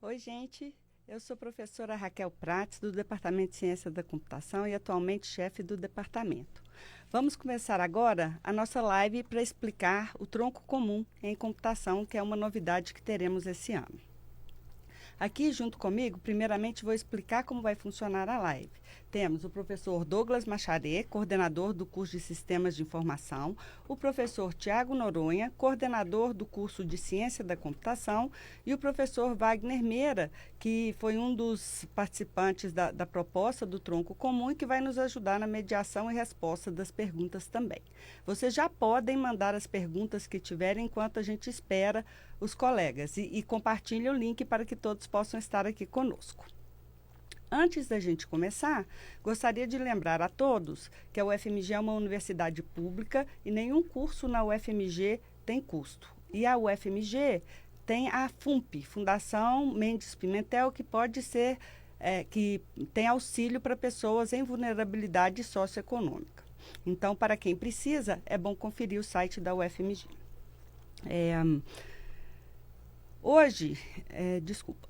Oi, gente. Eu sou a professora Raquel Prates, do Departamento de Ciência da Computação e atualmente chefe do departamento. Vamos começar agora a nossa live para explicar o tronco comum em computação, que é uma novidade que teremos esse ano. Aqui, junto comigo, primeiramente vou explicar como vai funcionar a live. Temos o professor Douglas Macharé, coordenador do curso de Sistemas de Informação, o professor Tiago Noronha, coordenador do curso de Ciência da Computação, e o professor Wagner Meira, que foi um dos participantes da proposta do tronco comum e que vai nos ajudar na mediação e resposta das perguntas também. Vocês já podem mandar as perguntas que tiverem enquanto a gente espera os colegas e compartilhe o link para que todos possam estar aqui conosco. Antes da gente começar, gostaria de lembrar a todos que a UFMG é uma universidade pública e nenhum curso na UFMG tem custo. E a UFMG tem a FUMP, Fundação Mendes Pimentel, que pode ser, que tem auxílio para pessoas em vulnerabilidade socioeconômica. Então, para quem precisa, é bom conferir o site da UFMG. Hoje, desculpa.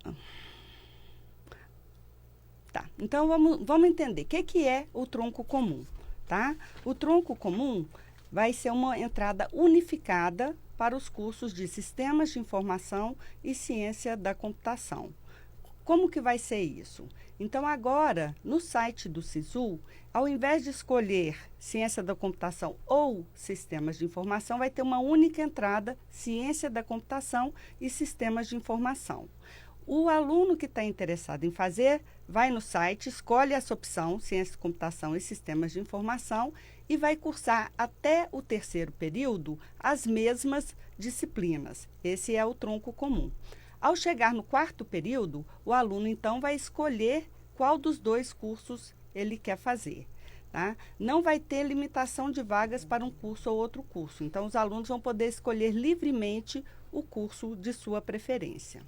Tá, então vamos entender o que é o tronco comum, tá? O tronco comum vai ser uma entrada unificada para os cursos de Sistemas de Informação e Ciência da Computação. Como que vai ser isso? Então, agora, no site do SISU, ao invés de escolher Ciência da Computação ou Sistemas de Informação, vai ter uma única entrada, Ciência da Computação e Sistemas de Informação. O aluno que está interessado em fazer, vai no site, escolhe essa opção, Ciência da Computação e Sistemas de Informação, e vai cursar até o terceiro período as mesmas disciplinas. Esse é o tronco comum. Ao chegar no quarto período, o aluno, então, vai escolher qual dos dois cursos ele quer fazer. Tá? Não vai ter limitação de vagas para um curso ou outro curso. Então, os alunos vão poder escolher livremente o curso de sua preferência.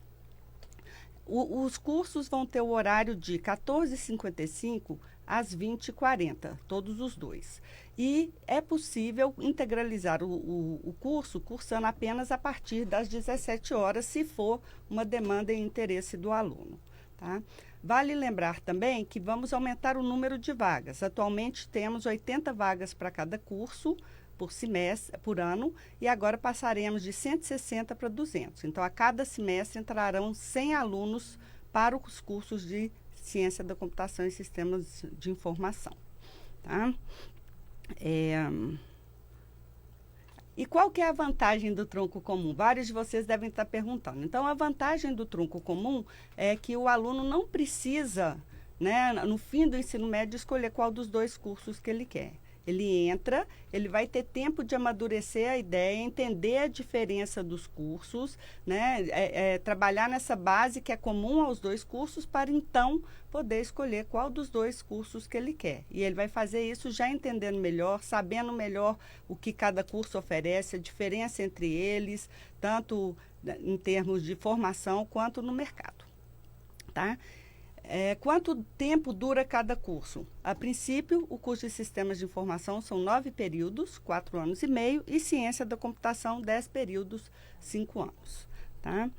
Os cursos vão ter o horário de 14h55 às 20h40, todos os dois. E é possível integralizar o curso cursando apenas a partir das 17 horas, se for uma demanda e interesse do aluno. Tá? Vale lembrar também que vamos aumentar o número de vagas. Atualmente temos 80 vagas para cada curso por semestre, por ano, e agora passaremos de 160 para 200. Então, a cada semestre entrarão 100 alunos para os cursos de Ciência da Computação e Sistemas de Informação. Tá? E qual que é a vantagem do tronco comum? Vários de vocês devem estar perguntando. Então, a vantagem do tronco comum é que o aluno não precisa, né, no fim do ensino médio, escolher qual dos dois cursos que ele quer. Ele entra, ele vai ter tempo de amadurecer a ideia, entender a diferença dos cursos, né? Trabalhar nessa base que é comum aos dois cursos para, então, poder escolher qual dos dois cursos que ele quer. E ele vai fazer isso já entendendo melhor, sabendo melhor o que cada curso oferece, a diferença entre eles, tanto em termos de formação quanto no mercado. Tá? Quanto tempo dura cada curso? A princípio, o curso de Sistemas de Informação são 9 períodos, 4 anos e meio, e Ciência da Computação, 10 períodos, 5 anos. Tá?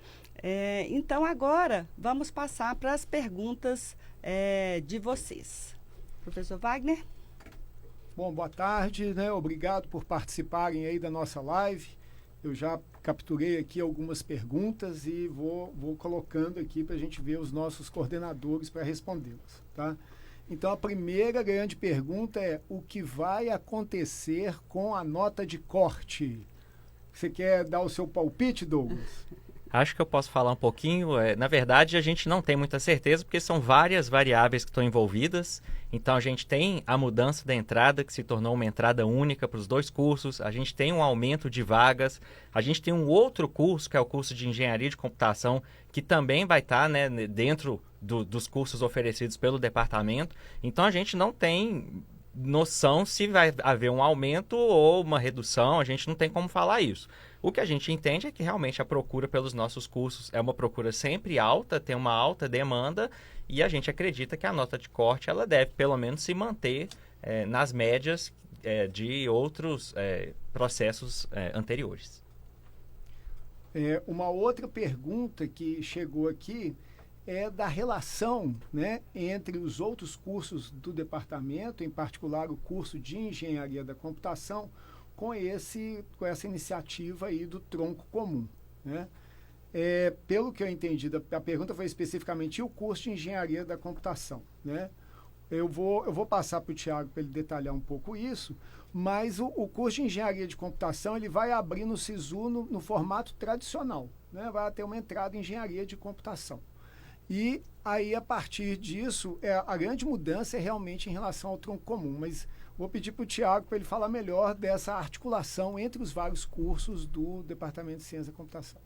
Então, agora, vamos passar para as perguntas de vocês. Professor Wagner? Bom, boa tarde, né? Obrigado por participarem aí da nossa live. Eu já capturei aqui algumas perguntas e vou colocando aqui para a gente ver os nossos coordenadores para respondê-las, tá? Então, a primeira grande pergunta é: o que vai acontecer com a nota de corte? Você quer dar o seu palpite, Douglas? Acho que eu posso falar um pouquinho. Na verdade, a gente não tem muita certeza, porque são várias variáveis que estão envolvidas. Então, a gente tem a mudança da entrada, que se tornou uma entrada única para os dois cursos. A gente tem um aumento de vagas. A gente tem um outro curso, que é o curso de Engenharia de Computação, que também vai estar, né, dentro dos cursos oferecidos pelo departamento. Então, a gente não tem noção se vai haver um aumento ou uma redução. A gente não tem como falar isso. O que a gente entende é que realmente a procura pelos nossos cursos é uma procura sempre alta, tem uma alta demanda, e a gente acredita que a nota de corte ela deve pelo menos se manter nas médias de outros processos anteriores. Uma outra pergunta que chegou aqui da relação, né, entre os outros cursos do departamento, em particular o curso de Engenharia da Computação, com essa iniciativa aí do tronco comum, né? Pelo que eu entendi, a pergunta foi especificamente e o curso de Engenharia da Computação, né? Eu vou passar para o Thiago para ele detalhar um pouco isso, mas o curso de Engenharia de Computação ele vai abrir no SISU no formato tradicional, né? Vai ter uma entrada em Engenharia de Computação. E aí, a partir disso, a grande mudança é realmente em relação ao tronco comum, mas vou pedir para o Thiago para ele falar melhor dessa articulação entre os vários cursos do Departamento de Ciência da Computação.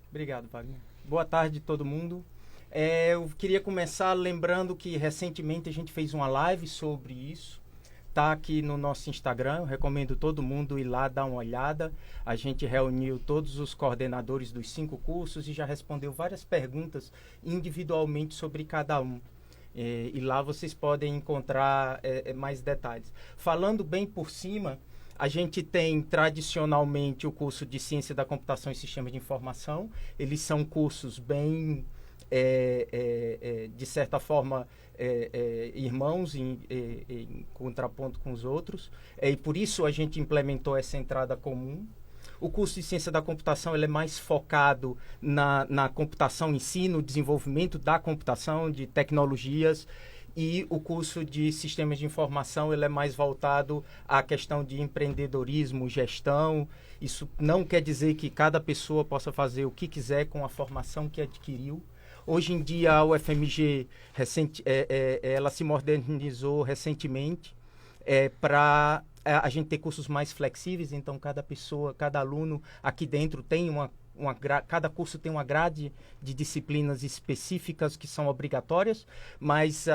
Obrigado, Wagner. Boa tarde, todo mundo. Eu queria começar lembrando que recentemente a gente fez uma live sobre isso. Está aqui no nosso Instagram, eu recomendo todo mundo ir lá dar uma olhada. A gente reuniu todos os coordenadores dos 5 cursos e já respondeu várias perguntas individualmente sobre cada um. E lá vocês podem encontrar mais detalhes. Falando bem por cima, a gente tem tradicionalmente o curso de Ciência da Computação e Sistemas de Informação. Eles são cursos bem, de certa forma, irmãos em contraponto com os outros. E por isso a gente implementou essa entrada comum. O curso de Ciência da Computação ele é mais focado na computação em si, no desenvolvimento da computação, de tecnologias. E o curso de Sistemas de Informação ele é mais voltado à questão de empreendedorismo, gestão. Isso não quer dizer que cada pessoa possa fazer o que quiser com a formação que adquiriu. Hoje em dia, a UFMG ela se modernizou recentemente para a gente ter cursos mais flexíveis. Então, cada pessoa, cada aluno aqui dentro tem cada curso tem uma grade de disciplinas específicas que são obrigatórias, mas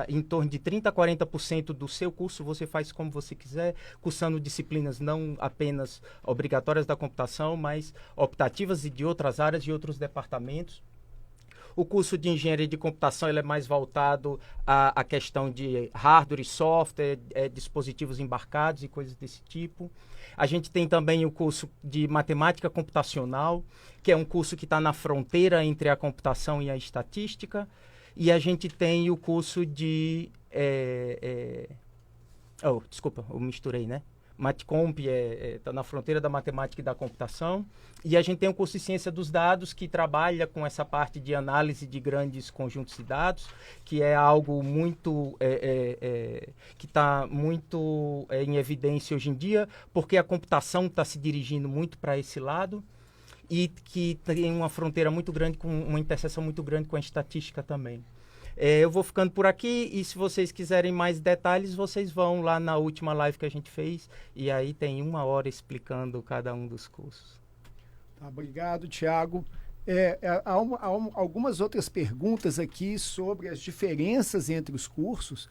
em torno de 30% a 40% do seu curso você faz como você quiser, cursando disciplinas não apenas obrigatórias da computação, mas optativas e de outras áreas e outros departamentos. O curso de Engenharia de Computação ele é mais voltado à questão de hardware e software, dispositivos embarcados e coisas desse tipo. A gente tem também o curso de Matemática Computacional, que é um curso que está na fronteira entre a computação e a estatística. E a gente tem o curso de... desculpa, eu misturei, né? Matcomp está na fronteira da matemática e da computação. E a gente tem o curso de Ciência dos Dados, que trabalha com essa parte de análise de grandes conjuntos de dados, que é algo muito que está muito em evidência hoje em dia, porque a computação está se dirigindo muito para esse lado e que tem uma fronteira muito grande, com uma interseção muito grande com a estatística também. Eu vou ficando por aqui e se vocês quiserem mais detalhes, vocês vão lá na última live que a gente fez e aí tem 1 hora explicando cada um dos cursos. Tá, obrigado, Thiago. Há algumas outras perguntas aqui sobre as diferenças entre os cursos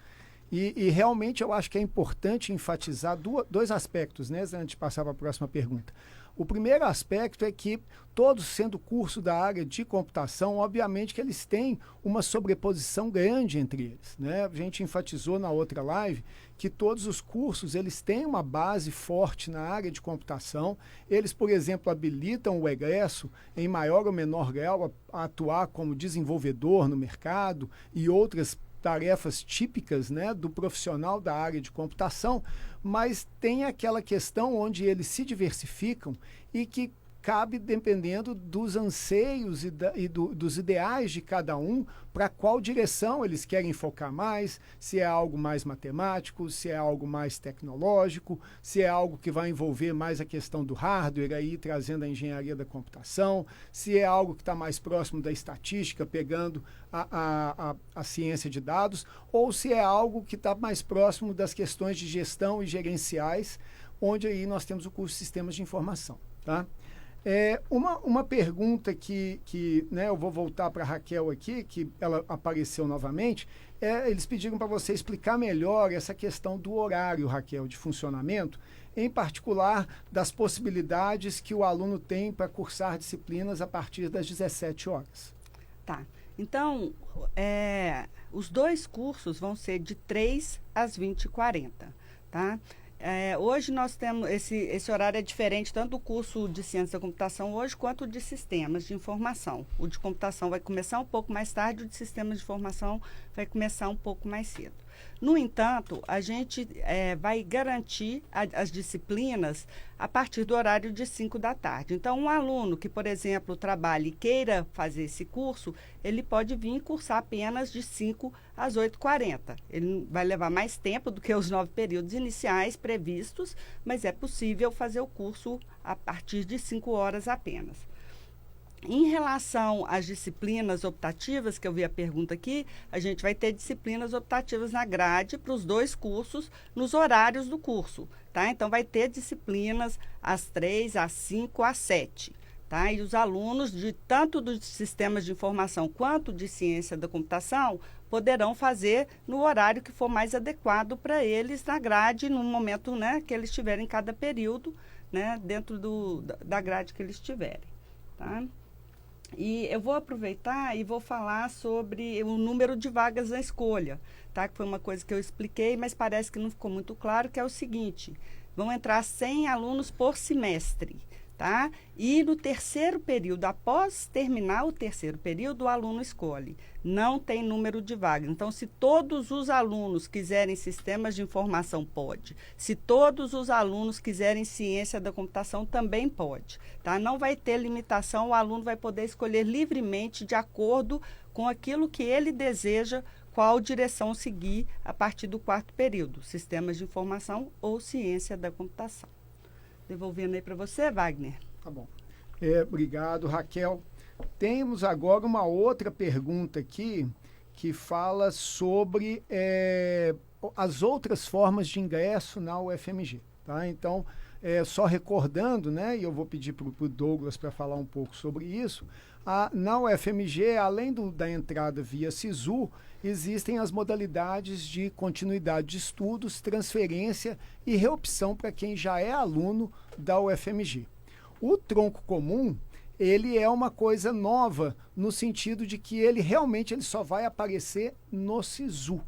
e realmente eu acho que é importante enfatizar dois aspectos, né, antes de passar para a próxima pergunta. O primeiro aspecto é que, todos sendo curso da área de computação, obviamente que eles têm uma sobreposição grande entre eles, né? A gente enfatizou na outra live que todos os cursos eles têm uma base forte na área de computação. Eles, por exemplo, habilitam o egresso em maior ou menor grau a atuar como desenvolvedor no mercado e outras tarefas típicas, né, do profissional da área de computação, mas tem aquela questão onde eles se diversificam e que cabe dependendo dos anseios dos ideais de cada um, para qual direção eles querem focar mais, se é algo mais matemático, se é algo mais tecnológico, se é algo que vai envolver mais a questão do hardware, aí trazendo a engenharia da computação, se é algo que está mais próximo da estatística, pegando a ciência de dados, ou se é algo que está mais próximo das questões de gestão e gerenciais, onde aí nós temos o curso de Sistemas de Informação, tá? Uma pergunta que né, eu vou voltar para a Raquel aqui, que ela apareceu novamente, eles pediram para você explicar melhor essa questão do horário, Raquel, de funcionamento, em particular das possibilidades que o aluno tem para cursar disciplinas a partir das 17 horas. Tá. Então, os 2 cursos vão ser de 3 às 20h40, tá? Hoje nós temos, esse horário é diferente tanto do curso de Ciência da Computação hoje, quanto o de Sistemas de Informação. O de Computação vai começar um pouco mais tarde, o de Sistemas de Informação vai começar um pouco mais cedo. No entanto, a gente vai garantir as disciplinas a partir do horário de 5 da tarde. Então, um aluno que, por exemplo, trabalhe e queira fazer esse curso, ele pode vir cursar apenas de 5 às 8h40. Ele vai levar mais tempo do que os 9 períodos iniciais previstos, mas é possível fazer o curso a partir de 5 horas apenas. Em relação às disciplinas optativas, que eu vi a pergunta aqui, a gente vai ter disciplinas optativas na grade para os 2 cursos, nos horários do curso, tá? Então, vai ter disciplinas às 3, às 5, às 7, tá? E os alunos, tanto dos sistemas de informação quanto de ciência da computação, poderão fazer no horário que for mais adequado para eles na grade, no momento, né, que eles tiverem em cada período, né, dentro da grade que eles tiverem, tá? E eu vou aproveitar e vou falar sobre o número de vagas na escolha, tá? Que foi uma coisa que eu expliquei, mas parece que não ficou muito claro, que é o seguinte: vão entrar 100 alunos por semestre, tá? E no terceiro período, após terminar o terceiro período, o aluno escolhe. Não tem número de vagas. Então, se todos os alunos quiserem sistemas de informação, pode. Se todos os alunos quiserem ciência da computação, também pode, tá? Não vai ter limitação, o aluno vai poder escolher livremente de acordo com aquilo que ele deseja, qual direção seguir a partir do 4º período, sistemas de informação ou ciência da computação. Devolvendo aí para você, Wagner. Tá bom. Obrigado, Raquel. Temos agora uma outra pergunta aqui que fala sobre as outras formas de ingresso na UFMG. Tá? Então, só recordando, né, e eu vou pedir para o Douglas para falar um pouco sobre isso, na UFMG, além da entrada via SISU, existem as modalidades de continuidade de estudos, transferência e reopção para quem já é aluno da UFMG. O tronco comum, ele é uma coisa nova no sentido de que ele realmente só vai aparecer no SISU.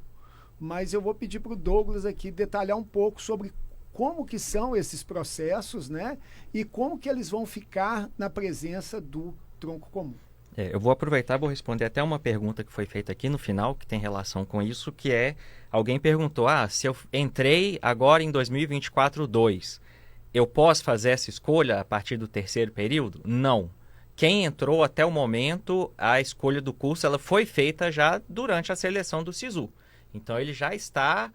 Mas eu vou pedir para o Douglas aqui detalhar um pouco sobre como que são esses processos, né? E como que eles vão ficar na presença do tronco comum. Eu vou aproveitar e vou responder até uma pergunta que foi feita aqui no final, que tem relação com isso, que é, alguém perguntou, se eu entrei agora em 2024-2, eu posso fazer essa escolha a partir do terceiro período? Não. Quem entrou até o momento, a escolha do curso, ela foi feita já durante a seleção do SISU. Então, ele já está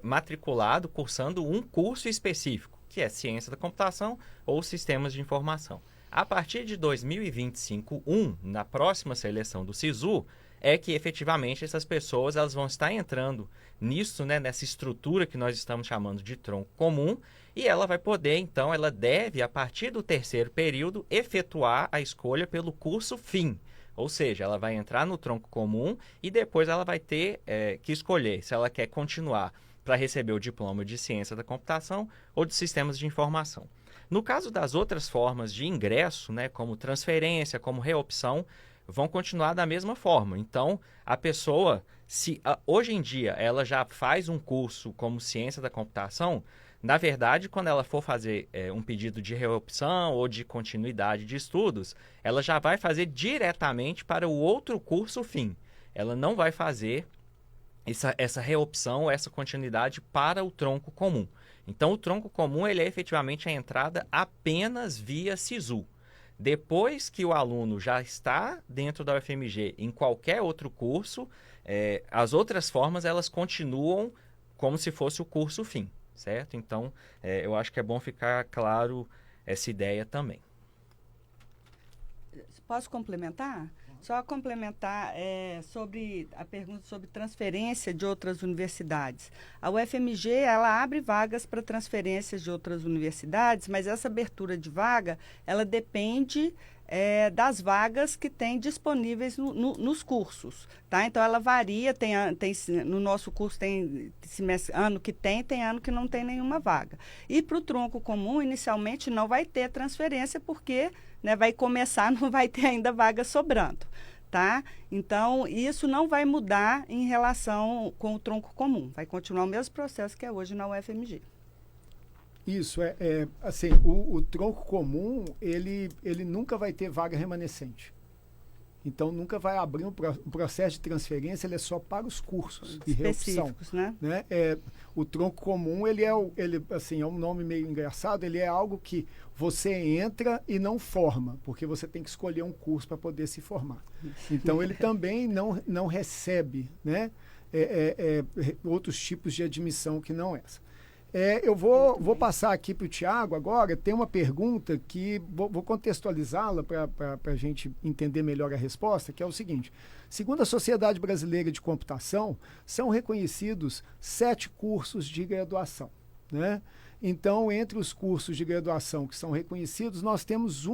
matriculado, cursando um curso específico, que é Ciência da Computação ou Sistemas de Informação. A partir de 2025-1, na próxima seleção do SISU, é que efetivamente essas pessoas elas vão estar entrando nisso, né, nessa estrutura que nós estamos chamando de tronco comum, e ela vai poder, então, ela deve, a partir do terceiro período, efetuar a escolha pelo curso fim. Ou seja, ela vai entrar no tronco comum e depois ela vai ter que escolher se ela quer continuar para receber o diploma de Ciência da Computação ou de Sistemas de Informação. No caso das outras formas de ingresso, né, como transferência, como reopção, vão continuar da mesma forma. Então, a pessoa, se hoje em dia ela já faz um curso como Ciência da Computação, na verdade, quando ela for fazer um pedido de reopção ou de continuidade de estudos, ela já vai fazer diretamente para o outro curso fim. Ela não vai fazer essa reopção, essa continuidade para o tronco comum. Então, o tronco comum ele é efetivamente a entrada apenas via SISU. Depois que o aluno já está dentro da UFMG em qualquer outro curso, as outras formas elas continuam como se fosse o curso fim, certo? Então, eu acho que é bom ficar claro essa ideia também. Posso complementar? Só complementar sobre a pergunta sobre transferência de outras universidades. A UFMG, ela abre vagas para transferências de outras universidades, mas essa abertura de vaga, ela depende das vagas que tem disponíveis nos cursos, tá? Então, ela varia, no nosso curso tem ano que tem ano que não tem nenhuma vaga. E para o tronco comum, inicialmente, não vai ter transferência, porque vai começar, não vai ter ainda vaga sobrando, tá? Então, isso não vai mudar em relação com o tronco comum, vai continuar o mesmo processo que é hoje na UFMG. Isso, assim, o tronco comum, ele nunca vai ter vaga remanescente. Então, nunca vai abrir um processo de transferência, ele é só para os cursos de reopção. Né? O tronco comum, ele assim, é um nome meio engraçado, ele é algo que você entra e não forma, porque você tem que escolher um curso para poder se formar. Então, ele também não recebe, né, outros tipos de admissão que não essa. Eu vou passar aqui para o Tiago agora. Tem uma pergunta que vou contextualizá-la para a gente entender melhor a resposta, que é o seguinte: segundo a Sociedade Brasileira de Computação, são reconhecidos 7 cursos de graduação, né? Então, entre os cursos de graduação que são reconhecidos, nós temos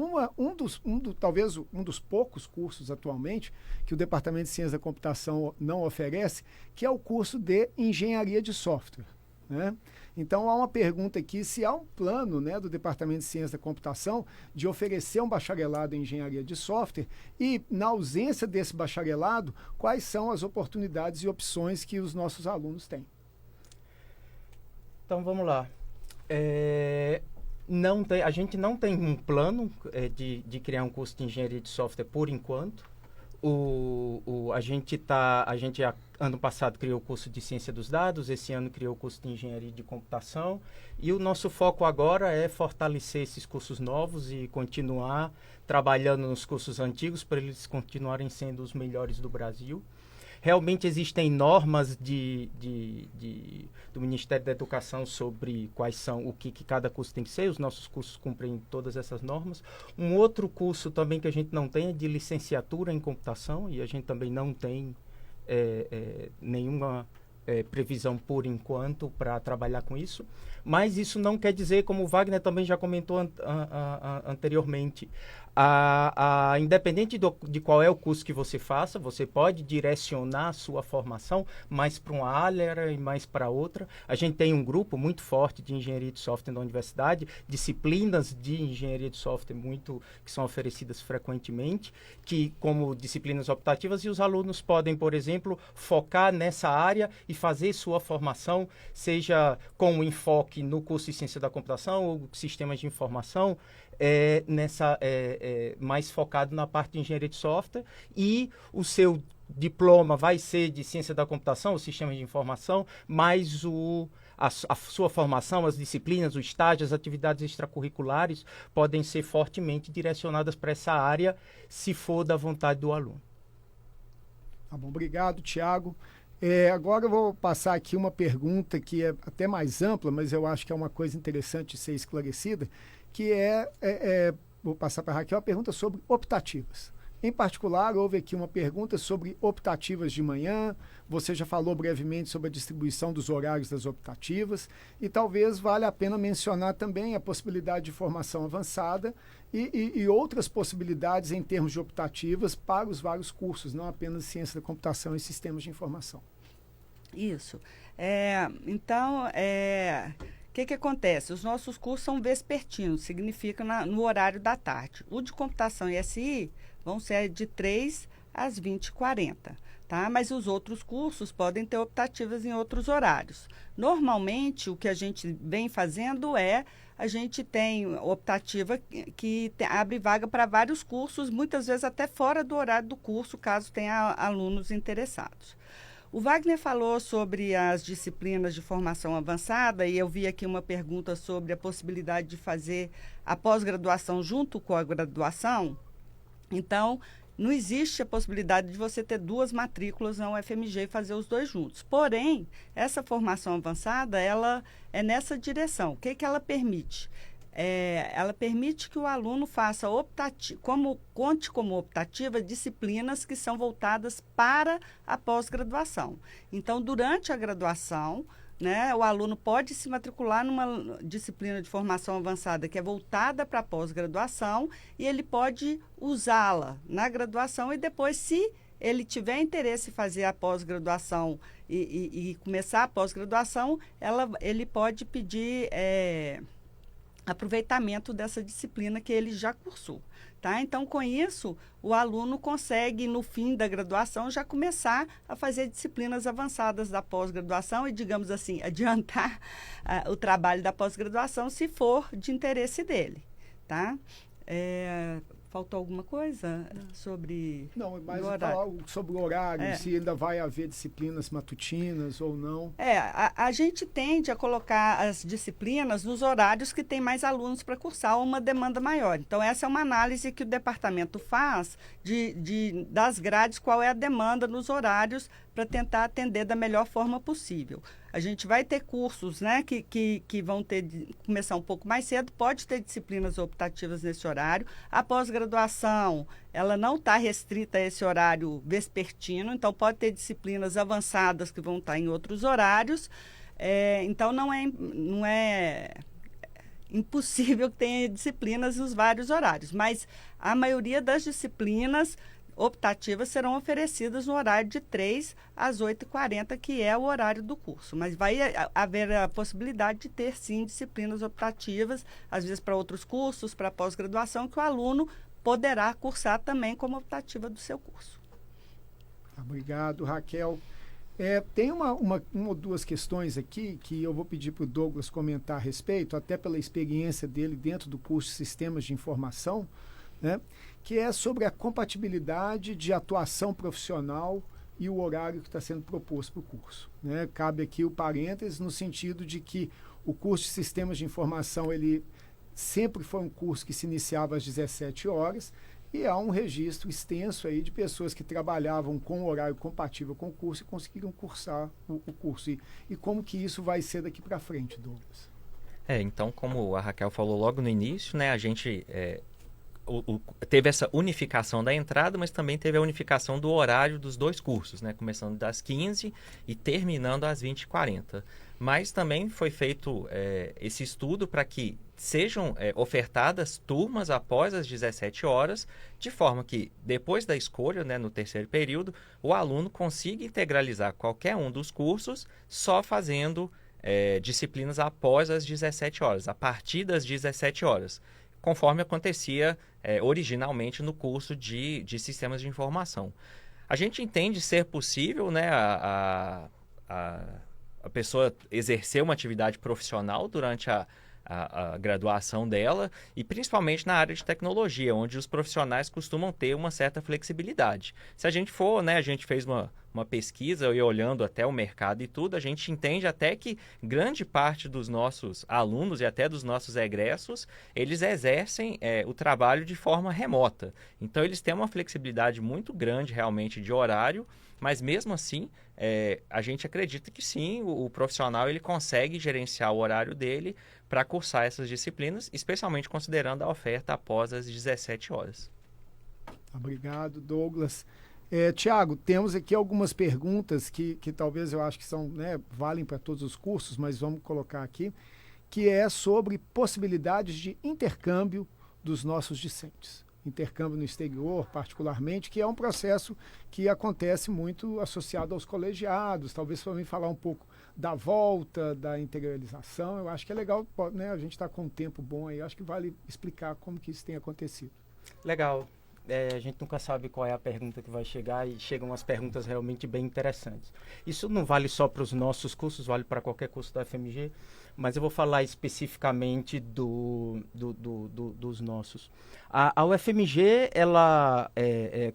talvez um dos poucos cursos atualmente que o Departamento de Ciência da Computação não oferece, que é o curso de Engenharia de Software, né? Então, há uma pergunta aqui se há um plano, né, do Departamento de Ciência da Computação de oferecer um bacharelado em Engenharia de Software e, na ausência desse bacharelado, quais são as oportunidades e opções que os nossos alunos têm. Então, vamos lá. A gente não tem um plano de criar um curso de Engenharia de Software por enquanto. A gente ano passado criou o curso de Ciência dos Dados, esse ano criou o curso de Engenharia de Computação, e o nosso foco agora é fortalecer esses cursos novos e continuar trabalhando nos cursos antigos para eles continuarem sendo os melhores do Brasil. Realmente existem normas do Ministério da Educação sobre o que cada curso tem que ser. Os nossos cursos cumprem todas essas normas. Um outro curso também que a gente não tem é de licenciatura em computação, e a gente também não tem nenhuma previsão por enquanto para trabalhar com isso. Mas isso não quer dizer, como o Wagner também já comentou anteriormente, independente de qual é o curso que você faça, você pode direcionar a sua formação mais para uma área e mais para outra. A gente tem um grupo muito forte de engenharia de software na universidade, disciplinas de engenharia de software que são oferecidas frequentemente, que como disciplinas optativas, e os alunos podem, por exemplo, focar nessa área e fazer sua formação, seja com enfoque no curso de Ciência da Computação ou Sistemas de Informação, mais focado na parte de engenharia de software, e o seu diploma vai ser de ciência da computação, os sistemas de informação, mas a sua formação, as disciplinas, o estágio, as atividades extracurriculares podem ser fortemente direcionadas para essa área, se for da vontade do aluno. Tá bom, obrigado, Tiago. Agora eu vou passar aqui uma pergunta que é até mais ampla, mas eu acho que é uma coisa interessante de ser esclarecida, que vou passar para a Raquel, a pergunta sobre optativas. Em particular, houve aqui uma pergunta sobre optativas de manhã. Você já falou brevemente sobre a distribuição dos horários das optativas, e talvez valha a pena mencionar também a possibilidade de formação avançada e outras possibilidades em termos de optativas para os vários cursos, não apenas Ciência da Computação e Sistemas de Informação. Isso. Então, o que acontece? Os nossos cursos são vespertinos, significa no horário da tarde. O de Computação e SI vão ser de 3 às 20h40, tá? Mas os outros cursos podem ter optativas em outros horários. Normalmente, o que a gente vem fazendo a gente tem optativa que abre vaga para vários cursos, muitas vezes até fora do horário do curso, caso tenha alunos interessados. O Wagner falou sobre as disciplinas de formação avançada, e eu vi aqui uma pergunta sobre a possibilidade de fazer a pós-graduação junto com a graduação. Então, não existe a possibilidade de você ter 2 matrículas na UFMG e fazer os 2 juntos. Porém, essa formação avançada, ela é nessa direção. O que ela permite? Ela permite que o aluno faça conte como optativa disciplinas que são voltadas para a pós-graduação. Então, durante a graduação, né, o aluno pode se matricular numa disciplina de formação avançada que é voltada para a pós-graduação, e ele pode usá-la na graduação, e depois, se ele tiver interesse em fazer a pós-graduação e começar a pós-graduação, ele pode pedir aproveitamento dessa disciplina que ele já cursou. Tá? Então, com isso, o aluno consegue, no fim da graduação, já começar a fazer disciplinas avançadas da pós-graduação e, digamos assim, adiantar o trabalho da pós-graduação, se for de interesse dele. Tá? Faltou alguma coisa sobre Não, mas o horário? falar sobre o horário, se ainda vai haver disciplinas matutinas ou não. A gente tende a colocar as disciplinas nos horários que tem mais alunos para cursar, uma demanda maior. Então, essa é uma análise que o departamento faz das grades, qual é a demanda nos horários para tentar atender da melhor forma possível. A gente vai ter cursos, né, que vão começar um pouco mais cedo, pode ter disciplinas optativas nesse horário. A pós-graduação, ela não está restrita a esse horário vespertino, então pode ter disciplinas avançadas que vão estar em outros horários. Então, não é impossível que tenha disciplinas nos vários horários, mas a maioria das disciplinas optativas serão oferecidas no horário de 3 às 8h40, que é o horário do curso. Mas vai haver a possibilidade de ter, sim, disciplinas optativas, às vezes para outros cursos, para pós-graduação, que o aluno poderá cursar também como optativa do seu curso. Obrigado, Raquel. Tem uma ou duas questões aqui que eu vou pedir para o Douglas comentar a respeito, até pela experiência dele dentro do curso de Sistemas de Informação, né? Que é sobre a compatibilidade de atuação profissional e o horário que está sendo proposto para o curso. Né? Cabe aqui o parênteses no sentido de que o curso de Sistemas de Informação ele sempre foi um curso que se iniciava às 17 horas e há um registro extenso aí de pessoas que trabalhavam com o horário compatível com o curso e conseguiram cursar o curso. E como que isso vai ser daqui para frente, Douglas? Então, como a Raquel falou logo no início, né, a gente teve essa unificação da entrada, mas também teve a unificação do horário dos dois cursos, né? Começando das 15 e terminando às 20h40. Mas também foi feito esse estudo para que sejam ofertadas turmas após as 17 horas, de forma que, depois da escolha, né, no terceiro período, o aluno consiga integralizar qualquer um dos cursos só fazendo disciplinas após as 17 horas, a partir das 17 horas. Conforme acontecia originalmente no curso de Sistemas de Informação. A gente entende ser possível, né, a pessoa exercer uma atividade profissional durante a graduação dela, e principalmente na área de tecnologia, onde os profissionais costumam ter uma certa flexibilidade. Se a gente for, né, a gente fez uma pesquisa e olhando até o mercado e tudo, a gente entende até que grande parte dos nossos alunos e até dos nossos egressos, eles exercem o trabalho de forma remota. Então, eles têm uma flexibilidade muito grande realmente de horário, mas mesmo assim, a gente acredita que sim, o profissional ele consegue gerenciar o horário dele para cursar essas disciplinas, especialmente considerando a oferta após as 17 horas. Obrigado, Douglas. Tiago, temos aqui algumas perguntas que talvez eu acho que são, né, valem para todos os cursos, mas vamos colocar aqui, que é sobre possibilidades de intercâmbio dos nossos discentes. Intercâmbio no exterior, particularmente, que é um processo que acontece muito associado aos colegiados. Talvez para mim falar um pouco da volta, da integralização. Eu acho que é legal, né? A gente está com um tempo bom aí. Acho que vale explicar como que isso tem acontecido. Legal. A gente nunca sabe qual é a pergunta que vai chegar e chegam as perguntas realmente bem interessantes. Isso não vale só para os nossos cursos, vale para qualquer curso da FMG, mas eu vou falar especificamente dos nossos. A UFMG, ela,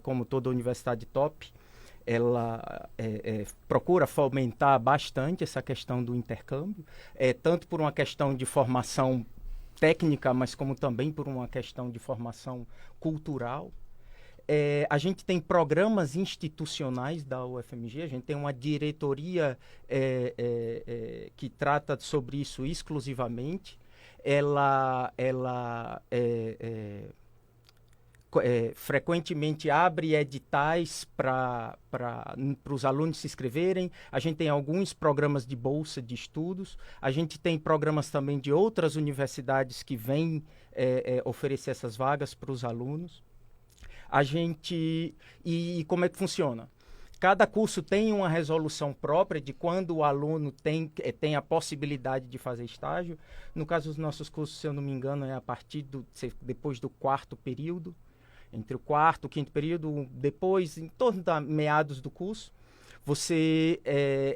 como toda universidade top, ela procura fomentar bastante essa questão do intercâmbio, tanto por uma questão de formação técnica, mas como também por uma questão de formação cultural. A gente tem programas institucionais da UFMG, a gente tem uma diretoria que trata sobre isso exclusivamente. Ela frequentemente abre editais para os alunos se inscreverem. A gente tem alguns programas de bolsa de estudos. A gente tem programas também de outras universidades que vêm oferecer essas vagas para os alunos. E como é que funciona? Cada curso tem uma resolução própria de quando o aluno tem a possibilidade de fazer estágio. No caso dos nossos cursos, se eu não me engano, é a partir depois do 4º período, entre o 4º e o 5º período, depois, em torno da meados do curso.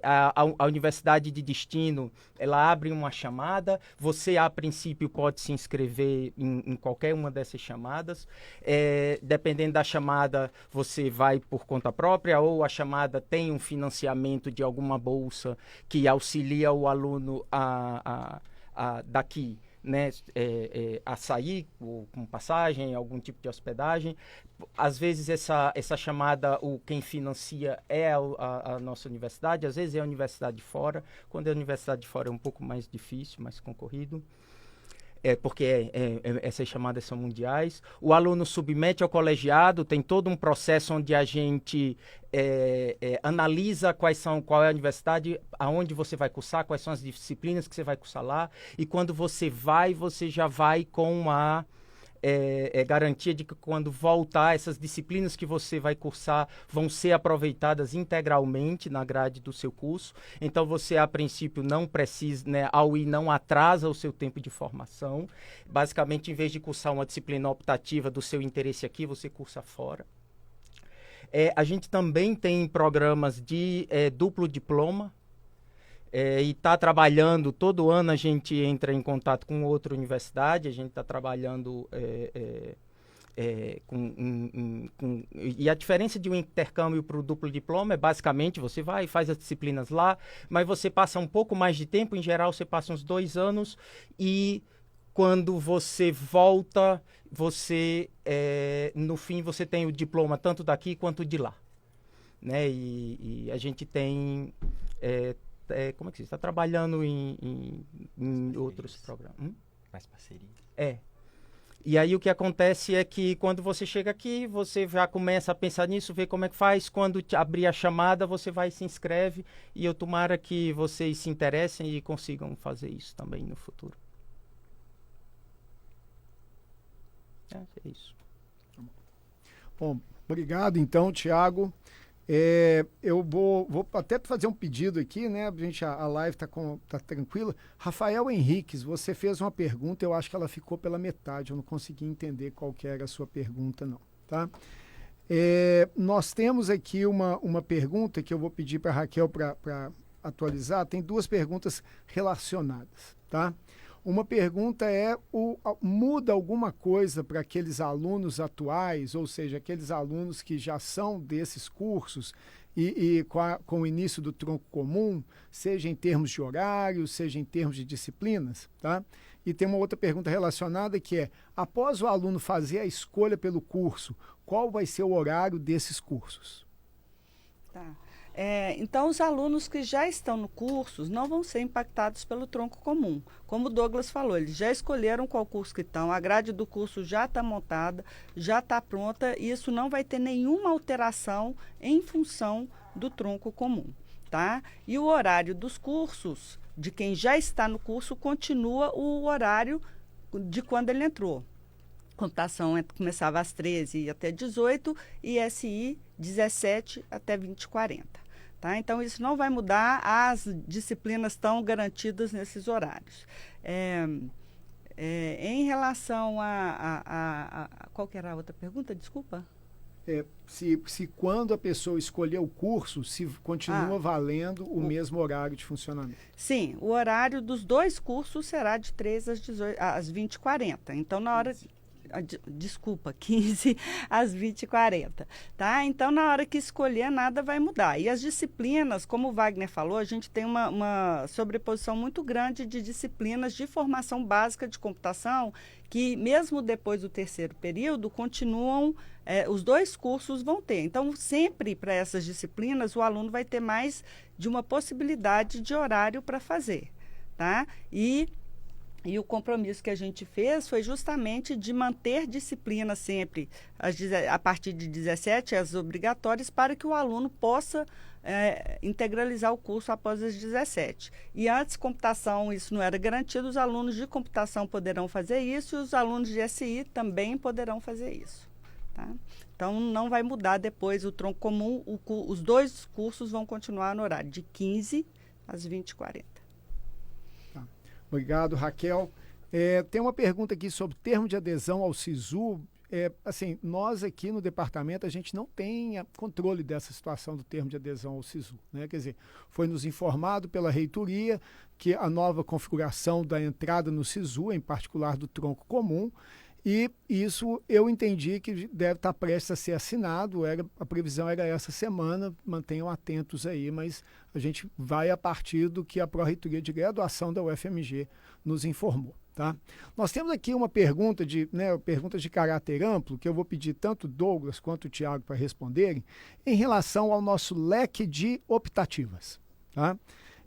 A universidade de destino, ela abre uma chamada, você a princípio pode se inscrever em qualquer uma dessas chamadas, dependendo da chamada você vai por conta própria ou a chamada tem um financiamento de alguma bolsa que auxilia o aluno daqui, né, a sair com passagem, algum tipo de hospedagem. Às vezes essa chamada, quem financia é a nossa universidade, às vezes é a universidade de fora. Quando é a universidade de fora é um pouco mais difícil, mais concorrido, porque essas chamadas são mundiais. O aluno submete ao colegiado, tem todo um processo onde a gente analisa qual é a universidade, aonde você vai cursar, quais são as disciplinas que você vai cursar lá, e quando você já vai com a garantia de que quando voltar, essas disciplinas que você vai cursar vão ser aproveitadas integralmente na grade do seu curso. Então, você, a princípio, não precisa, né, ao ir, não atrasa o seu tempo de formação. Basicamente, em vez de cursar uma disciplina optativa do seu interesse aqui, você cursa fora. A gente também tem programas de duplo diploma, e está trabalhando, todo ano a gente entra em contato com outra universidade, a gente está trabalhando e a diferença de um intercâmbio para o duplo diploma é basicamente, você vai e faz as disciplinas lá, mas você passa um pouco mais de tempo, em geral você passa uns 2 anos, e quando você volta, no fim você tem o diploma tanto daqui quanto de lá, né? E a gente tem... como é que você está trabalhando em outros programas? Mais parceria. E aí o que acontece é que quando você chega aqui, você já começa a pensar nisso, ver como é que faz. Quando abrir a chamada, você vai e se inscreve. E eu tomara que vocês se interessem e consigam fazer isso também no futuro. É isso. Bom, obrigado então, Thiago. Eu vou até fazer um pedido aqui, né? A live tá tranquila. Rafael Henriques, você fez uma pergunta, eu acho que ela ficou pela metade, eu não consegui entender qual que era a sua pergunta, não, tá? Nós temos aqui uma pergunta que eu vou pedir para a Raquel para atualizar. Tem 2 perguntas relacionadas, tá? Uma pergunta muda alguma coisa para aqueles alunos atuais, ou seja, aqueles alunos que já são desses cursos e com o início do tronco comum, seja em termos de horário, seja em termos de disciplinas, tá? E tem uma outra pergunta relacionada que é, após o aluno fazer a escolha pelo curso, qual vai ser o horário desses cursos? Tá. Então, os alunos que já estão no curso não vão ser impactados pelo tronco comum. Como o Douglas falou, eles já escolheram qual curso que estão, a grade do curso já está montada, já está pronta, e isso não vai ter nenhuma alteração em função do tronco comum, tá? E o horário dos cursos, de quem já está no curso, continua o horário de quando ele entrou. Computação começava às 13 e até 18, e SI 17 até 20h40. Tá? Então, isso não vai mudar, as disciplinas estão garantidas nesses horários. Em relação qual que era a outra pergunta? Desculpa. Se quando a pessoa escolher o curso, se continua valendo o mesmo horário de funcionamento. Sim, o horário dos 2 cursos será de 13 às 20h40. Então, na hora... Desculpa, 15 às 20h40, tá? Então, na hora que escolher, nada vai mudar. E as disciplinas, como o Wagner falou, a gente tem uma sobreposição muito grande de disciplinas de formação básica de computação, que mesmo depois do 3º período, continuam, os 2 cursos vão ter. Então, sempre para essas disciplinas, o aluno vai ter mais de uma possibilidade de horário para fazer, tá? E o compromisso que a gente fez foi justamente de manter disciplina sempre, a partir de 17, as obrigatórias, para que o aluno possa integralizar o curso após as 17. E antes, computação, isso não era garantido, os alunos de computação poderão fazer isso, e os alunos de SI também poderão fazer isso. Tá? Então, não vai mudar depois o tronco comum, os 2 cursos vão continuar no horário de 15 às 20h40. Tá. Obrigado, Raquel. Tem uma pergunta aqui sobre termo de adesão ao SISU. Assim, nós aqui no departamento, a gente não tem controle dessa situação do termo de adesão ao SISU, né? Quer dizer, foi nos informado pela reitoria que a nova configuração da entrada no SISU, em particular do tronco comum, e isso eu entendi que deve estar prestes a ser assinado, a previsão era essa semana, mantenham atentos aí, mas a gente vai a partir do que a Pró-Reitoria de Graduação da UFMG nos informou. Tá? Nós temos aqui uma pergunta perguntas de caráter amplo, que eu vou pedir tanto o Douglas quanto o Tiago para responderem, em relação ao nosso leque de optativas. Tá?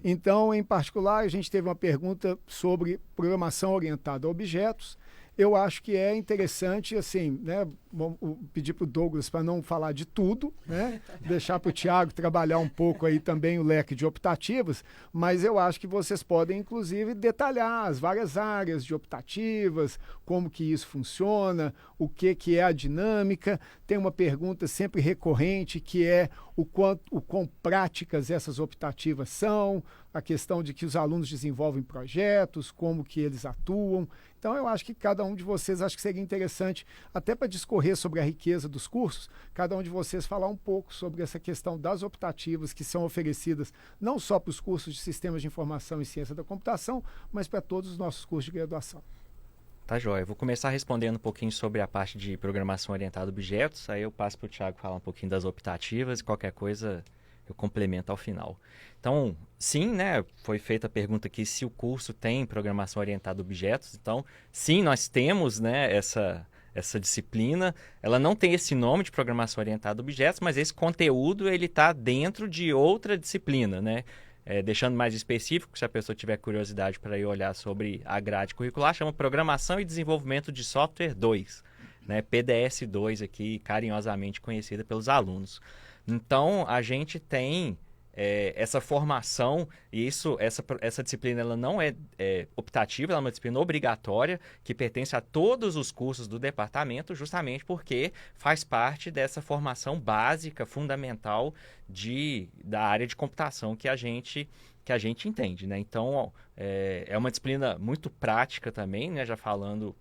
Então, em particular, a gente teve uma pergunta sobre programação orientada a objetos. Eu acho que é interessante, assim, né, vou pedir para o Douglas para não falar de tudo, né, deixar para o Tiago trabalhar um pouco aí também o leque de optativas, mas eu acho que vocês podem, inclusive, detalhar as várias áreas de optativas, como que isso funciona, o que é a dinâmica. Tem uma pergunta sempre recorrente, que é o quão práticas essas optativas são, a questão de que os alunos desenvolvem projetos, como que eles atuam. Então, eu acho que cada um de vocês, acho que seria interessante, até para discorrer sobre a riqueza dos cursos, cada um de vocês falar um pouco sobre essa questão das optativas que são oferecidas não só para os cursos de Sistemas de Informação e Ciência da Computação, mas para todos os nossos cursos de graduação. Tá, joia. Eu vou começar respondendo um pouquinho sobre a parte de programação orientada a objetos, aí eu passo para o Thiago falar um pouquinho das optativas e qualquer coisa eu complemento ao final. Então, sim, né, foi feita a pergunta aqui se o curso tem programação orientada a objetos. Então, sim, nós temos, né, essa disciplina. Ela não tem esse nome de programação orientada a objetos, mas esse conteúdo ele está dentro de outra disciplina, né? Deixando mais específico, se a pessoa tiver curiosidade para ir olhar sobre a grade curricular, chama Programação e Desenvolvimento de Software 2, né? PDS 2 aqui, carinhosamente conhecida pelos alunos. Então, a gente tem essa formação, e essa disciplina ela não é optativa, ela é uma disciplina obrigatória, que pertence a todos os cursos do departamento, justamente porque faz parte dessa formação básica, fundamental da área de computação que a gente entende, né? Então, é uma disciplina muito prática também, né? Já falando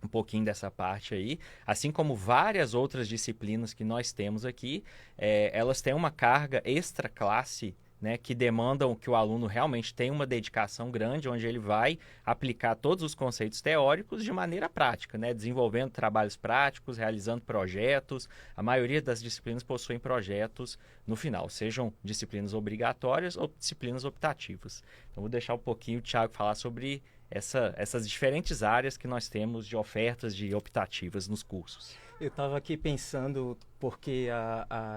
um pouquinho dessa parte aí, assim como várias outras disciplinas que nós temos aqui, elas têm uma carga extra classe, né, que demandam que o aluno realmente tenha uma dedicação grande, onde ele vai aplicar todos os conceitos teóricos de maneira prática, né, desenvolvendo trabalhos práticos, realizando projetos. A maioria das disciplinas possuem projetos no final, sejam disciplinas obrigatórias ou disciplinas optativas. Então, vou deixar um pouquinho o Thiago falar sobre essas diferentes áreas que nós temos de ofertas de optativas nos cursos. Eu estava aqui pensando porque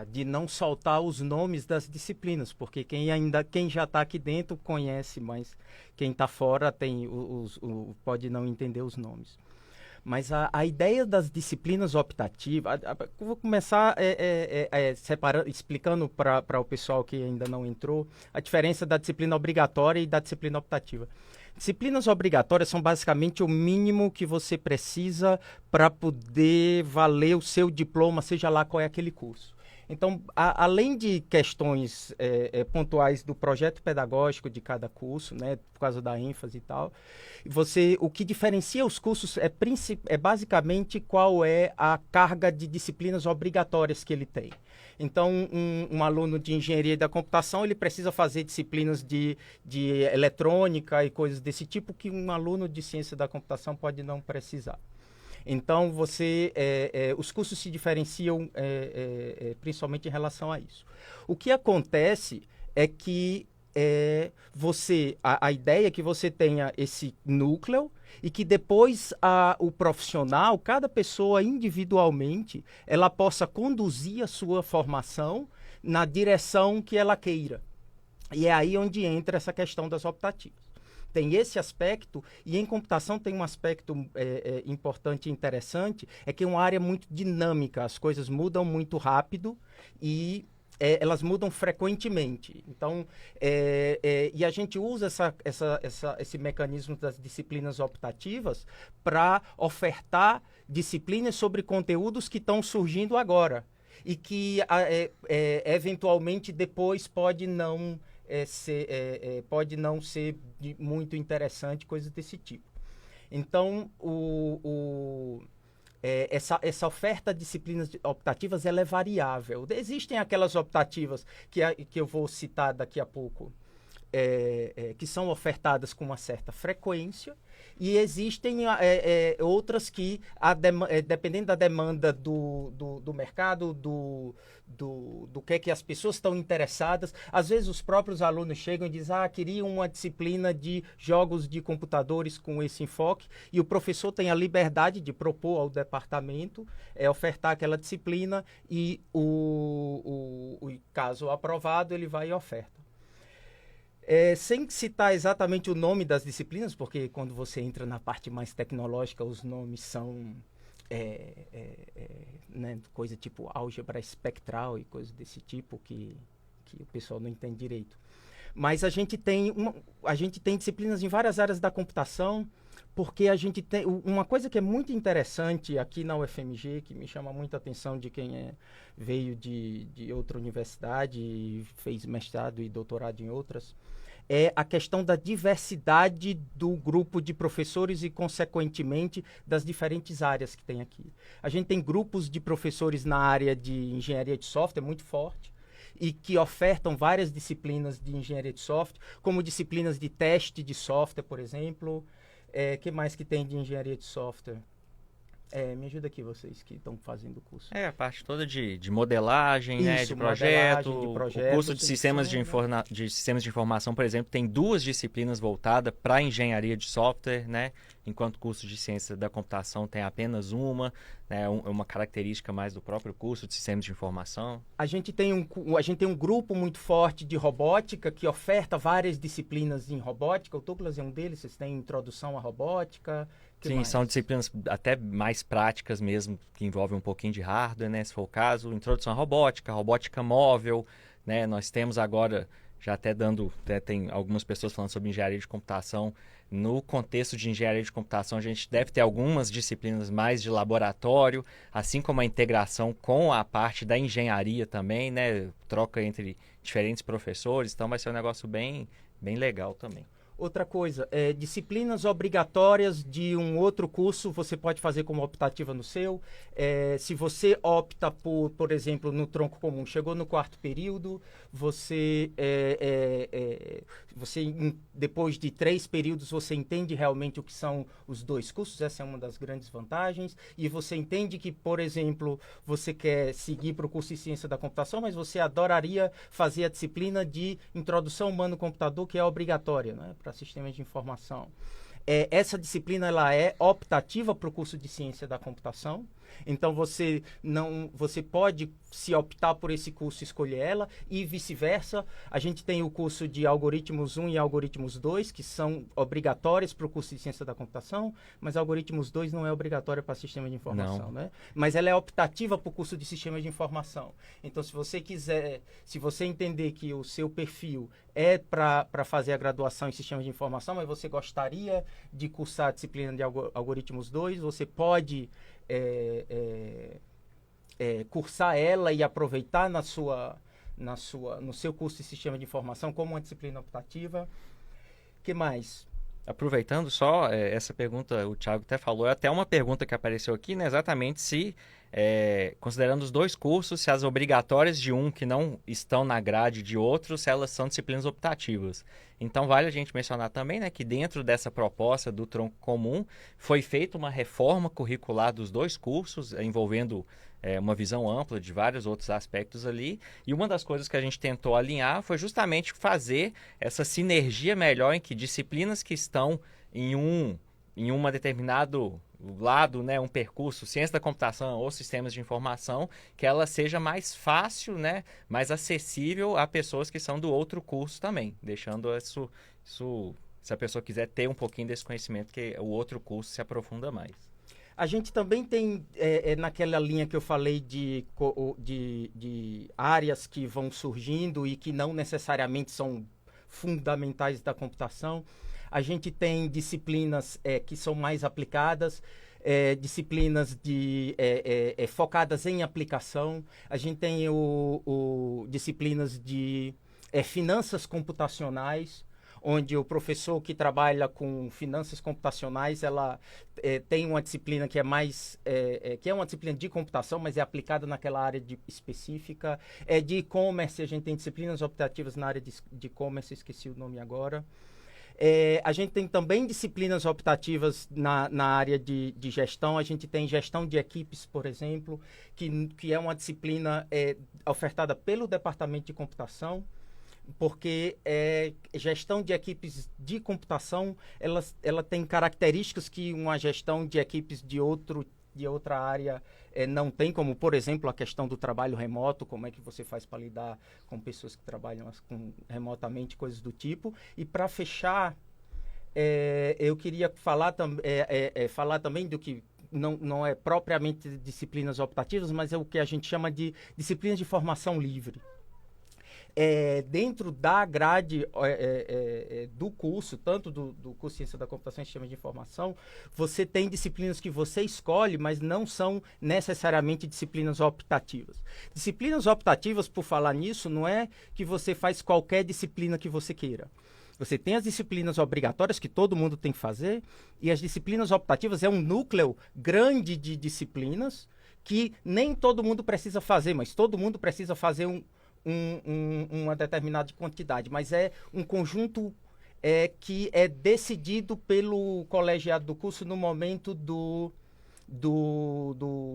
de não soltar os nomes das disciplinas, porque quem já está aqui dentro conhece, mas quem está fora pode não entender os nomes. Mas a ideia das disciplinas optativas, eu vou começar explicando para o pessoal que ainda não entrou a diferença da disciplina obrigatória e da disciplina optativa. Disciplinas obrigatórias são basicamente o mínimo que você precisa para poder valer o seu diploma, seja lá qual é aquele curso. Então, além de questões pontuais do projeto pedagógico de cada curso, né, por causa da ênfase e tal, o que diferencia os cursos é basicamente qual é a carga de disciplinas obrigatórias que ele tem. Então, um aluno de engenharia da computação, ele precisa fazer disciplinas de eletrônica e coisas desse tipo que um aluno de ciência da computação pode não precisar. Então, os cursos se diferenciam principalmente em relação a isso. O que acontece é que a ideia é que você tenha esse núcleo e que depois o profissional, cada pessoa individualmente, ela possa conduzir a sua formação na direção que ela queira. E é aí onde entra essa questão das optativas. Tem esse aspecto, e em computação tem um aspecto importante e interessante, é que é uma área muito dinâmica, as coisas mudam muito rápido e elas mudam frequentemente. Então, e a gente usa esse mecanismo das disciplinas optativas para ofertar disciplinas sobre conteúdos que estão surgindo agora e que eventualmente depois pode não ser muito interessante, coisas desse tipo. Então, essa oferta de disciplinas optativas ela é variável. Existem aquelas optativas que eu vou citar daqui a pouco, que são ofertadas com uma certa frequência, e existem outras que, dependendo da demanda do mercado, do que as pessoas estão interessadas, às vezes os próprios alunos chegam e dizem, queria uma disciplina de jogos de computadores com esse enfoque, e o professor tem a liberdade de propor ao departamento ofertar aquela disciplina, e o caso aprovado, ele vai e oferta. Sem citar exatamente o nome das disciplinas, porque quando você entra na parte mais tecnológica, os nomes são né, coisa tipo álgebra espectral e coisas desse tipo que o pessoal não entende direito. Mas a gente tem disciplinas em várias áreas da computação, porque a gente tem uma coisa que é muito interessante aqui na UFMG, que me chama muita atenção de quem veio de outra universidade e fez mestrado e doutorado em outras, é a questão da diversidade do grupo de professores e, consequentemente, das diferentes áreas que tem aqui. A gente tem grupos de professores na área de engenharia de software muito forte, e que ofertam várias disciplinas de engenharia de software, como disciplinas de teste de software, por exemplo. Que mais que tem de engenharia de software? Me ajuda aqui, vocês que estão fazendo o curso. A parte toda de modelagem, Isso, né, de projeto. O curso de sistemas de informação, por exemplo, tem 2 disciplinas voltadas para engenharia de software, né? Enquanto o curso de ciência da computação tem apenas uma, né? Uma característica mais do próprio curso de sistemas de informação. A gente tem um grupo muito forte de robótica que oferta várias disciplinas em robótica. O Douglas é um deles, vocês têm introdução à robótica. Sim, são disciplinas até mais práticas mesmo, que envolvem um pouquinho de hardware, né? Se for o caso, introdução à robótica móvel, né? Nós temos agora, já até tem algumas pessoas falando sobre engenharia de computação. No contexto de engenharia de computação, a gente deve ter algumas disciplinas mais de laboratório, assim como a integração com a parte da engenharia também, né? Troca entre diferentes professores, então vai ser um negócio bem, bem legal também. Outra coisa, disciplinas obrigatórias de um outro curso, você pode fazer como optativa no seu. Se você opta por exemplo, no tronco comum, chegou no 4º período, você depois de 3 períodos, você entende realmente o que são os 2 cursos, essa é uma das grandes vantagens, e você entende que, por exemplo, você quer seguir para o curso de ciência da computação, mas você adoraria fazer a disciplina de introdução humano-computador, que é obrigatória, né, para sistemas de informação. Essa disciplina ela é optativa para o curso de ciência da computação. Então você pode se optar por esse curso, escolher ela, e vice-versa. A gente tem o curso de algoritmos 1 e algoritmos 2, que são obrigatórios para o curso de ciência da computação, mas algoritmos 2 não é obrigatório para sistema de informação, né? Mas ela é optativa para o curso de sistema de informação. Então, se você entender que o seu perfil é para fazer a graduação em sistema de informação, mas você gostaria de cursar a disciplina de algoritmos 2, você pode cursar ela e aproveitar no seu curso de sistema de informação como uma disciplina optativa. O que mais? Aproveitando só essa pergunta, o Thiago até falou, é até uma pergunta que apareceu aqui, né? Exatamente se, considerando os 2 cursos, se as obrigatórias de um que não estão na grade de outro, se elas são disciplinas optativas. Então, vale a gente mencionar também, né, que dentro dessa proposta do tronco comum foi feita uma reforma curricular dos 2 cursos, envolvendo uma visão ampla de vários outros aspectos ali. E uma das coisas que a gente tentou alinhar foi justamente fazer essa sinergia melhor em que disciplinas que estão em uma determinado lado, né, um percurso, ciência da computação ou sistemas de informação, que ela seja mais fácil, né, mais acessível a pessoas que são do outro curso também, deixando isso se a pessoa quiser ter um pouquinho desse conhecimento, que o outro curso se aprofunda mais. A gente também tem, naquela linha que eu falei de áreas que vão surgindo e que não necessariamente são fundamentais da computação. A gente tem disciplinas que são mais aplicadas, disciplinas focadas em aplicação. A gente tem disciplinas de finanças computacionais, onde o professor que trabalha com finanças computacionais, ela tem uma disciplina que é mais, que é uma disciplina de computação, mas é aplicada naquela área específica. De e-commerce, a gente tem disciplinas optativas na área de e-commerce, esqueci o nome agora. A gente tem também disciplinas optativas na área de gestão. A gente tem gestão de equipes, por exemplo, que é uma disciplina ofertada pelo Departamento de Computação, porque gestão de equipes de computação, ela tem características que uma gestão de equipes de outra área não tem, como, por exemplo, a questão do trabalho remoto, como é que você faz para lidar com pessoas que trabalham remotamente, coisas do tipo. E para fechar, eu queria falar também do que não é propriamente disciplinas optativas, mas é o que a gente chama de disciplinas de formação livre. Dentro da grade do curso, tanto do curso de Ciência da Computação e Sistemas de Informação, você tem disciplinas que você escolhe, mas não são necessariamente disciplinas optativas. Disciplinas optativas, por falar nisso, não é que você faz qualquer disciplina que você queira. Você tem as disciplinas obrigatórias que todo mundo tem que fazer, e as disciplinas optativas é um núcleo grande de disciplinas que nem todo mundo precisa fazer, mas todo mundo precisa fazer uma determinada quantidade, mas é um conjunto que é decidido pelo colegiado do curso no momento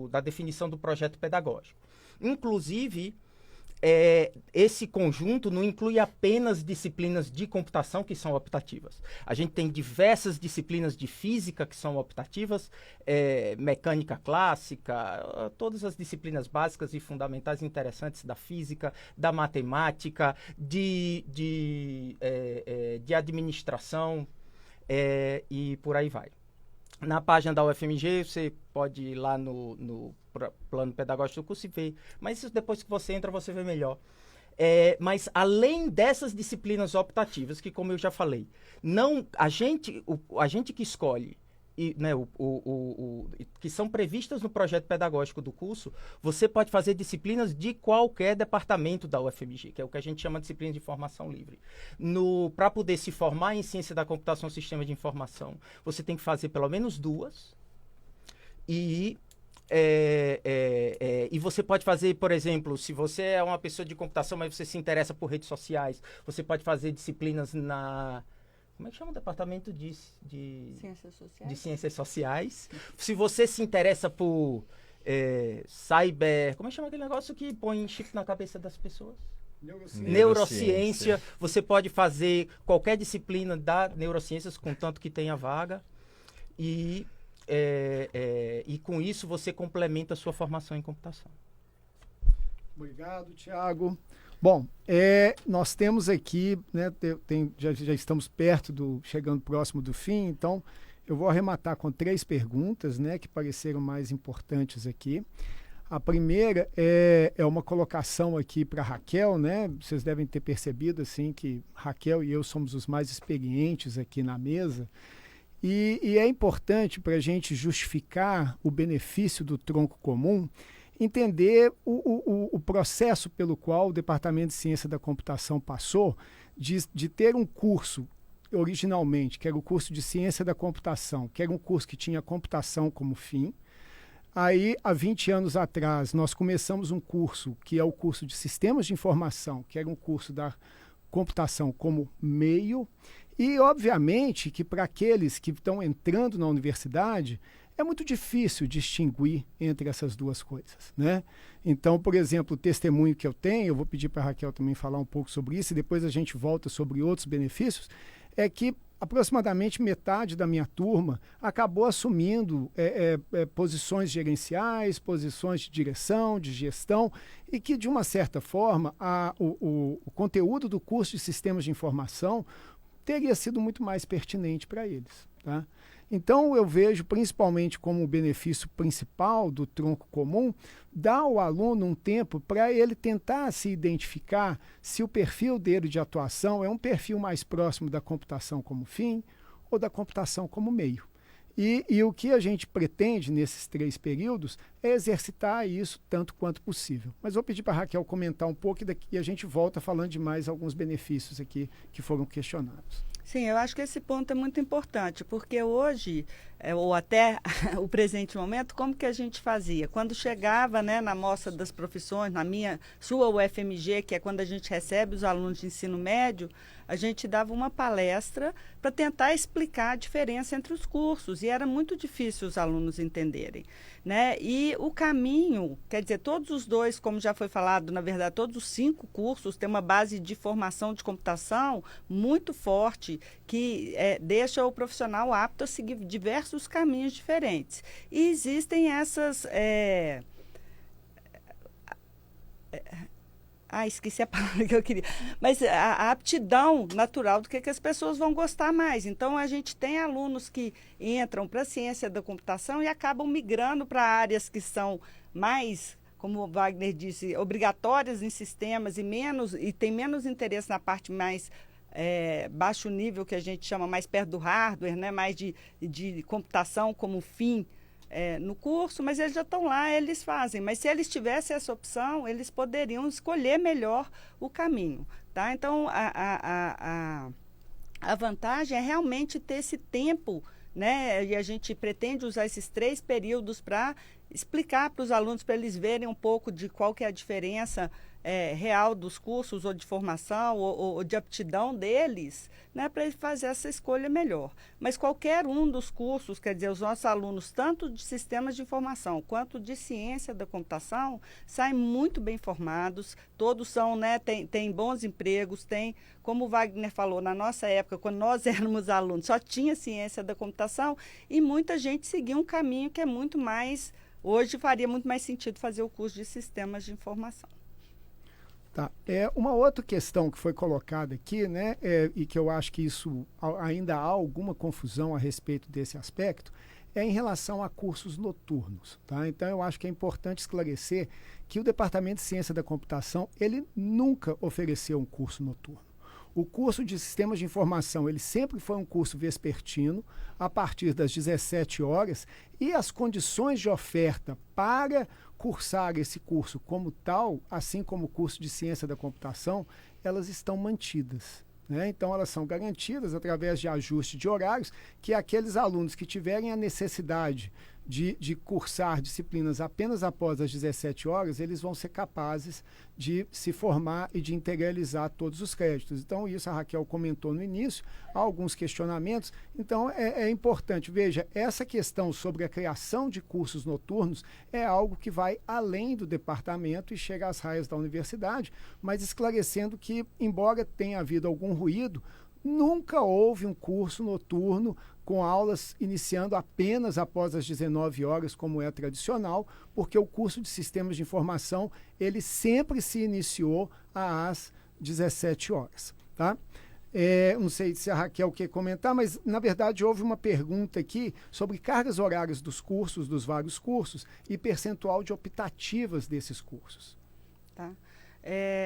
da definição do projeto pedagógico. Inclusive, esse conjunto não inclui apenas disciplinas de computação que são optativas. A gente tem diversas disciplinas de física que são optativas, mecânica clássica, todas as disciplinas básicas e fundamentais interessantes da física, da matemática, de administração e por aí vai. Na página da UFMG, você pode ir lá no plano pedagógico do curso e ver. Mas isso depois que você entra, você vê melhor. Mas além dessas disciplinas optativas, que como eu já falei, a gente que escolhe, que são previstas no projeto pedagógico do curso, você pode fazer disciplinas de qualquer departamento da UFMG, que é o que a gente chama de disciplina de formação livre. Para poder se formar em Ciência da Computação e Sistemas de Informação, você tem que fazer pelo menos 2. E você pode fazer, por exemplo, se você é uma pessoa de computação, mas você se interessa por redes sociais, você pode fazer disciplinas como é que chama o departamento de Ciências Sociais? De Ciências Sociais. Se você se interessa por cyber... Como é que chama aquele negócio que põe chip na cabeça das pessoas? Neurociência. Você pode fazer qualquer disciplina da neurociências, contanto que tenha vaga. E com isso você complementa a sua formação em computação. Obrigado, Tiago. Bom, nós temos aqui, né, já estamos chegando próximo do fim, então eu vou arrematar com 3 perguntas, né, que pareceram mais importantes aqui. A primeira é uma colocação aqui para Raquel, né? Vocês devem ter percebido assim, que Raquel e eu somos os mais experientes aqui na mesa. E é importante para a gente justificar o benefício do tronco comum, entender o processo pelo qual o Departamento de Ciência da Computação passou de ter um curso, originalmente, que era o curso de Ciência da Computação, que era um curso que tinha computação como fim. Aí, há 20 anos atrás, nós começamos um curso, que é o curso de Sistemas de Informação, que era um curso da computação como meio. E, obviamente, que para aqueles que estão entrando na universidade, é muito difícil distinguir entre essas duas coisas, né? Então, por exemplo, o testemunho que eu tenho, eu vou pedir para a Raquel também falar um pouco sobre isso, e depois a gente volta sobre outros benefícios, é que aproximadamente metade da minha turma acabou assumindo posições gerenciais, posições de direção, de gestão, e que, de uma certa forma, o conteúdo do curso de Sistemas de Informação teria sido muito mais pertinente para eles, tá? Então, eu vejo principalmente como o benefício principal do tronco comum, dar ao aluno um tempo para ele tentar se identificar se o perfil dele de atuação é um perfil mais próximo da computação como fim ou da computação como meio. E o que a gente pretende nesses 3 períodos é exercitar isso tanto quanto possível. Mas vou pedir para a Raquel comentar um pouco e daqui a gente volta falando de mais alguns benefícios aqui que foram questionados. Sim, eu acho que esse ponto é muito importante, porque hoje, ou até o presente momento, como que a gente fazia? Quando chegava, né, na Mostra das Profissões, sua UFMG, que é quando a gente recebe os alunos de ensino médio, a gente dava uma palestra para tentar explicar a diferença entre os cursos, e era muito difícil os alunos entenderem, né? E o caminho, quer dizer, todos os 2, como já foi falado, na verdade, todos os 5 cursos têm uma base de formação de computação muito forte, que deixa o profissional apto a seguir diversos caminhos diferentes. E existem essas... esqueci a palavra que eu queria. Mas a aptidão natural do que as pessoas vão gostar mais. Então, a gente tem alunos que entram para a ciência da computação e acabam migrando para áreas que são mais, como o Wagner disse, obrigatórias em sistemas e tem menos interesse na parte mais baixo nível, que a gente chama mais perto do hardware, né? Mais de computação como fim no curso, mas eles já estão lá, eles fazem. Mas se eles tivessem essa opção, eles poderiam escolher melhor o caminho, tá? Então, a vantagem é realmente ter esse tempo, né? E a gente pretende usar esses 3 períodos para explicar para os alunos, para eles verem um pouco de qual que é a diferença real dos cursos, ou de formação, ou de aptidão deles, né, para ele fazer essa escolha melhor. Mas qualquer um dos cursos, quer dizer, os nossos alunos, tanto de sistemas de informação quanto de ciência da computação, saem muito bem formados, todos são, né, tem bons empregos, como o Wagner falou, na nossa época, quando nós éramos alunos, só tinha ciência da computação e muita gente seguia um caminho que é muito mais, hoje faria muito mais sentido fazer o curso de sistemas de informação. Tá. Uma outra questão que foi colocada aqui, né, e que eu acho que isso ainda há alguma confusão a respeito desse aspecto, é em relação a cursos noturnos. Tá? Então, eu acho que é importante esclarecer que o Departamento de Ciência da Computação, ele nunca ofereceu um curso noturno. O curso de Sistemas de Informação, ele sempre foi um curso vespertino, a partir das 17 horas, e as condições de oferta para cursar esse curso como tal, assim como o curso de Ciência da Computação, elas estão mantidas, né? Então, elas são garantidas através de ajuste de horários, que aqueles alunos que tiverem a necessidade de cursar disciplinas apenas após as 17 horas, eles vão ser capazes de se formar e de integralizar todos os créditos. Então, isso a Raquel comentou no início, há alguns questionamentos. Então, é importante. Veja, essa questão sobre a criação de cursos noturnos é algo que vai além do departamento e chega às raias da universidade, mas esclarecendo que, embora tenha havido algum ruído, nunca houve um curso noturno com aulas iniciando apenas após as 19 horas, como é tradicional, porque o curso de Sistemas de Informação, ele sempre se iniciou às 17 horas. Tá? Não sei se a Raquel quer comentar, mas, na verdade, houve uma pergunta aqui sobre cargas horárias dos cursos, dos vários cursos, e percentual de optativas desses cursos. Tá.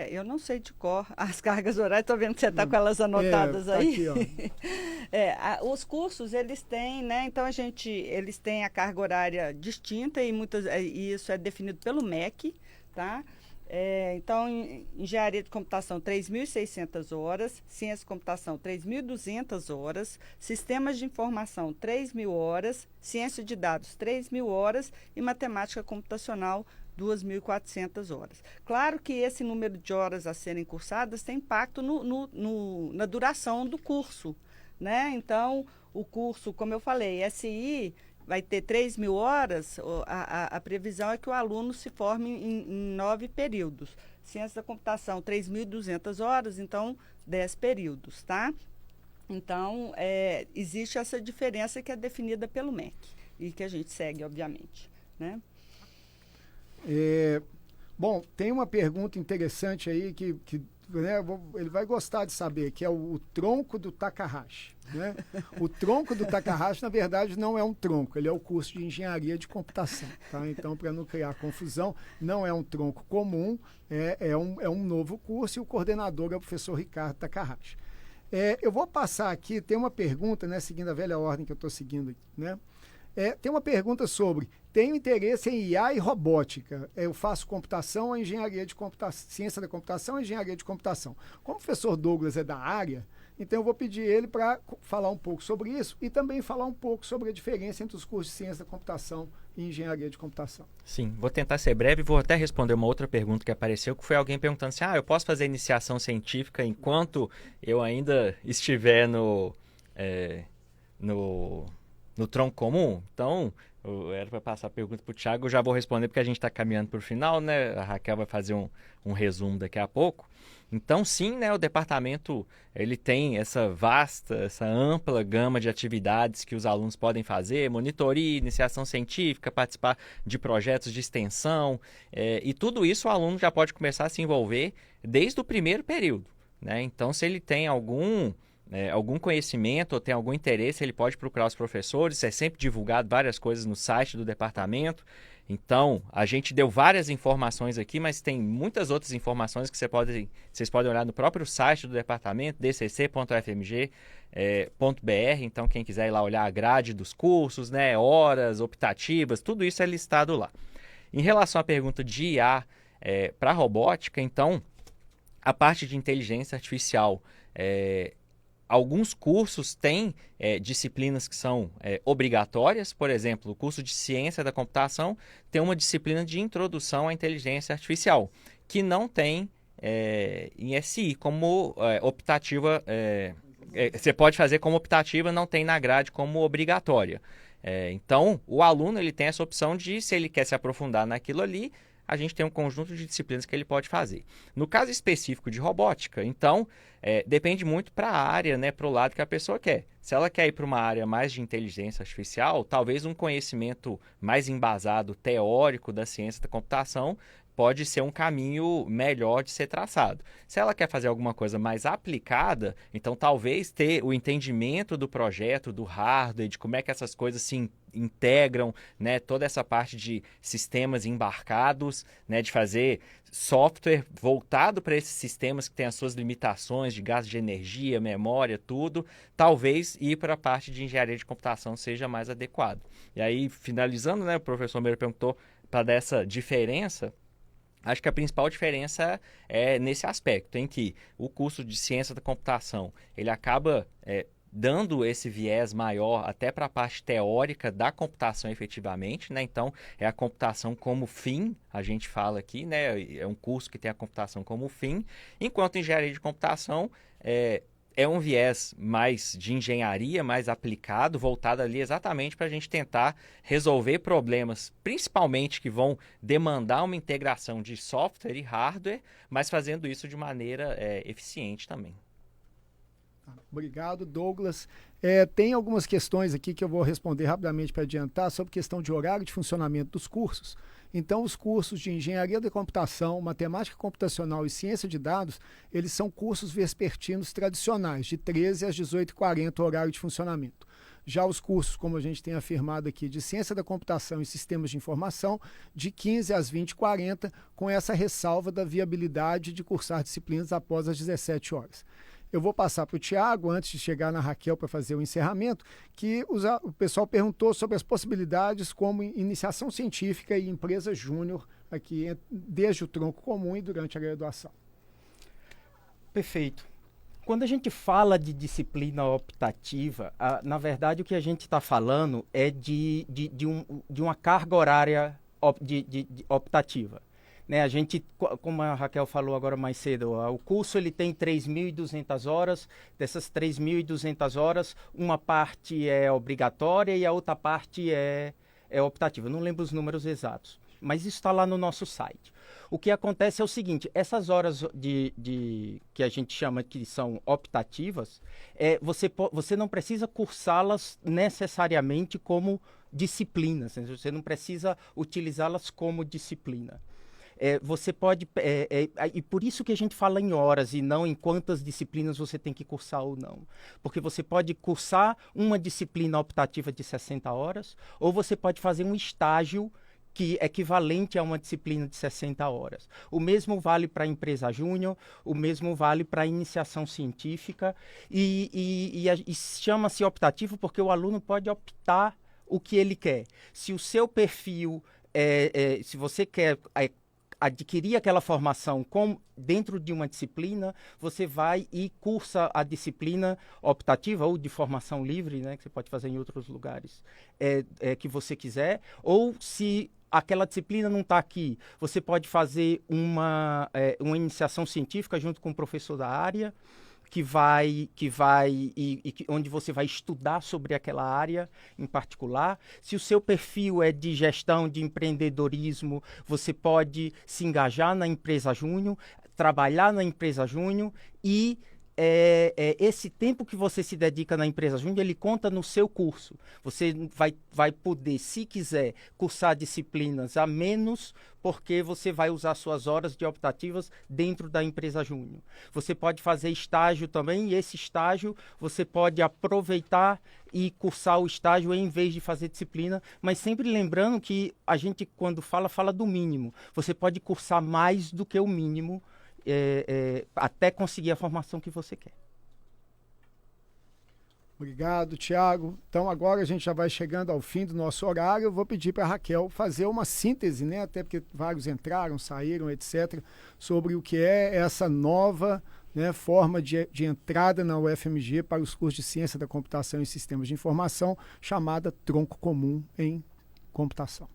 Eu não sei de cor as cargas horárias, estou vendo que você está com elas anotadas aí. Tá aqui, ó. Os cursos, eles têm, né? Então, eles têm a carga horária distinta e isso é definido pelo MEC, tá? Então, Engenharia de Computação, 3.600 horas, Ciência de Computação, 3.200 horas, Sistemas de Informação, 3.000 horas, Ciência de Dados, 3.000 horas e Matemática Computacional, 2.400 horas. Claro que esse número de horas a serem cursadas tem impacto na duração do curso, né? Então, o curso, como eu falei, SI vai ter 3.000 horas, a previsão é que o aluno se forme em 9 períodos. Ciência da Computação, 3.200 horas, então 10 períodos, tá? Então, existe essa diferença que é definida pelo MEC e que a gente segue, obviamente, né? Bom, tem uma pergunta interessante aí que né, ele vai gostar de saber, que é o tronco do Takahashi. Né? O tronco do Takahashi, na verdade, não é um tronco, ele é o curso de engenharia de computação. Tá? Então, para não criar confusão, não é um tronco comum, é um novo curso, e o coordenador é o professor Ricardo Takahashi. Eu vou passar aqui, tem uma pergunta, né, seguindo a velha ordem que eu estou seguindo aqui, né? Tem uma pergunta sobre: tenho interesse em IA e robótica. Eu faço computação ou engenharia de computação, ciência da computação e engenharia de computação. Como o professor Douglas é da área, então eu vou pedir ele para falar um pouco sobre isso e também falar um pouco sobre a diferença entre os cursos de ciência da computação e engenharia de computação. Sim, vou tentar ser breve e vou até responder uma outra pergunta que apareceu, que foi alguém perguntando assim: eu posso fazer iniciação científica enquanto eu ainda estiver no tronco comum? Então, era para passar a pergunta para o Thiago, eu já vou responder porque a gente está caminhando para o final, né? A Raquel vai fazer um resumo daqui a pouco. Então, sim, né, o departamento ele tem essa vasta, essa ampla gama de atividades que os alunos podem fazer: monitoria, iniciação científica, participar de projetos de extensão, e tudo isso o aluno já pode começar a se envolver desde o primeiro período, né? Então, se ele tem algum conhecimento ou tem algum interesse, ele pode procurar os professores. É sempre divulgado várias coisas no site do departamento. Então, a gente deu várias informações aqui, mas tem muitas outras informações que vocês podem olhar no próprio site do departamento, dcc.fmg.br. Então, quem quiser ir lá olhar a grade dos cursos, né, horas, optativas, tudo isso é listado lá. Em relação à pergunta de IA para robótica, então, a parte de inteligência artificial, alguns cursos têm disciplinas que são obrigatórias. Por exemplo, o curso de ciência da computação tem uma disciplina de introdução à inteligência artificial, que não tem em SI como optativa. Você pode fazer como optativa, não tem na grade como obrigatória. Então, o aluno ele tem essa opção de, se ele quer se aprofundar naquilo ali, a gente tem um conjunto de disciplinas que ele pode fazer. No caso específico de robótica, então, depende muito para a área, né, para o lado que a pessoa quer. Se ela quer ir para uma área mais de inteligência artificial, talvez um conhecimento mais embasado, teórico da ciência da computação pode ser um caminho melhor de ser traçado. Se ela quer fazer alguma coisa mais aplicada, então talvez ter o entendimento do projeto, do hardware, de como é que essas coisas se integram, né, toda essa parte de sistemas embarcados, né, de fazer software voltado para esses sistemas que têm as suas limitações de gasto de energia, memória, tudo, talvez ir para a parte de engenharia de computação seja mais adequado. E aí, finalizando, né, o professor Meira perguntou para dar essa diferença. Acho que a principal diferença é nesse aspecto, em que o curso de ciência da computação, ele acaba dando esse viés maior até para a parte teórica da computação efetivamente, né? Então, é a computação como fim, a gente fala aqui, né? É um curso que tem a computação como fim, enquanto engenharia de computação é um viés mais de engenharia, mais aplicado, voltado ali exatamente para a gente tentar resolver problemas, principalmente que vão demandar uma integração de software e hardware, mas fazendo isso de maneira eficiente também. Obrigado, Douglas. Tem algumas questões aqui que eu vou responder rapidamente para adiantar sobre questão de horário de funcionamento dos cursos. Então, os cursos de engenharia da computação, matemática computacional e ciência de dados, eles são cursos vespertinos tradicionais, de 13 às 18h40 horário de funcionamento. Já os cursos, como a gente tem afirmado aqui, de ciência da computação e sistemas de informação, de 15 às 20h40, com essa ressalva da viabilidade de cursar disciplinas após as 17 horas. Eu vou passar para o Thiago, antes de chegar na Raquel para fazer o encerramento, que o pessoal perguntou sobre as possibilidades como iniciação científica e empresa júnior aqui, desde o tronco comum e durante a graduação. Perfeito. Quando a gente fala de disciplina optativa, na verdade o que a gente está falando é de uma carga horária optativa. Né, a gente, como a Raquel falou agora mais cedo, o curso ele tem 3.200 horas. Dessas 3.200 horas, uma parte é obrigatória e a outra parte é optativa. Não lembro os números exatos, mas isso está lá no nosso site. O que acontece é o seguinte: essas horas que a gente chama que são optativas, você não precisa cursá-las necessariamente como disciplinas, você não precisa utilizá-las como disciplina. você pode... e por isso que a gente fala em horas e não em quantas disciplinas você tem que cursar ou não. Porque você pode cursar uma disciplina optativa de 60 horas ou você pode fazer um estágio que é equivalente a uma disciplina de 60 horas. O mesmo vale para a empresa júnior, o mesmo vale para a iniciação científica e chama-se optativo porque o aluno pode optar o que ele quer. Se o seu perfil, se você quer adquirir aquela formação dentro de uma disciplina, você vai e cursa a disciplina optativa ou de formação livre, né, que você pode fazer em outros lugares que você quiser, ou se aquela disciplina não está aqui, você pode fazer uma iniciação científica junto com o professor da área, onde você vai estudar sobre aquela área em particular. Se o seu perfil é de gestão, de empreendedorismo, você pode se engajar na empresa júnior, trabalhar na empresa júnior e esse tempo que você se dedica na empresa júnior, ele conta no seu curso. Você vai poder, se quiser, cursar disciplinas a menos, porque você vai usar suas horas de optativas dentro da empresa júnior. Você pode fazer estágio também, e esse estágio você pode aproveitar e cursar o estágio em vez de fazer disciplina, mas sempre lembrando que a gente, quando fala do mínimo. Você pode cursar mais do que o mínimo, até conseguir a formação que você quer. Obrigado, Tiago. Então agora a gente já vai chegando ao fim do nosso horário. Eu vou pedir para a Raquel fazer uma síntese, né? Até porque vários entraram, saíram, etc., sobre o que é essa nova, né, forma de entrada na UFMG para os cursos de Ciência da Computação e Sistemas de Informação, chamada Tronco Comum em Computação.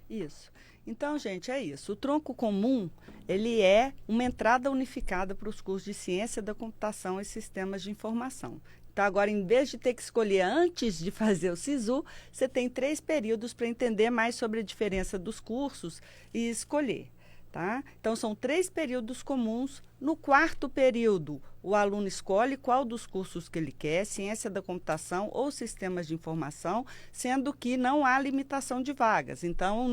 Isso. Então, gente, é isso. O tronco comum, ele é uma entrada unificada para os cursos de Ciência da Computação e Sistemas de Informação. Então, agora, em vez de ter que escolher antes de fazer o SISU, você tem 3 períodos para entender mais sobre a diferença dos cursos e escolher. Tá? Então, são 3 períodos comuns. No 4º período, o aluno escolhe qual dos cursos que ele quer, Ciência da Computação ou Sistemas de Informação, sendo que não há limitação de vagas. Então,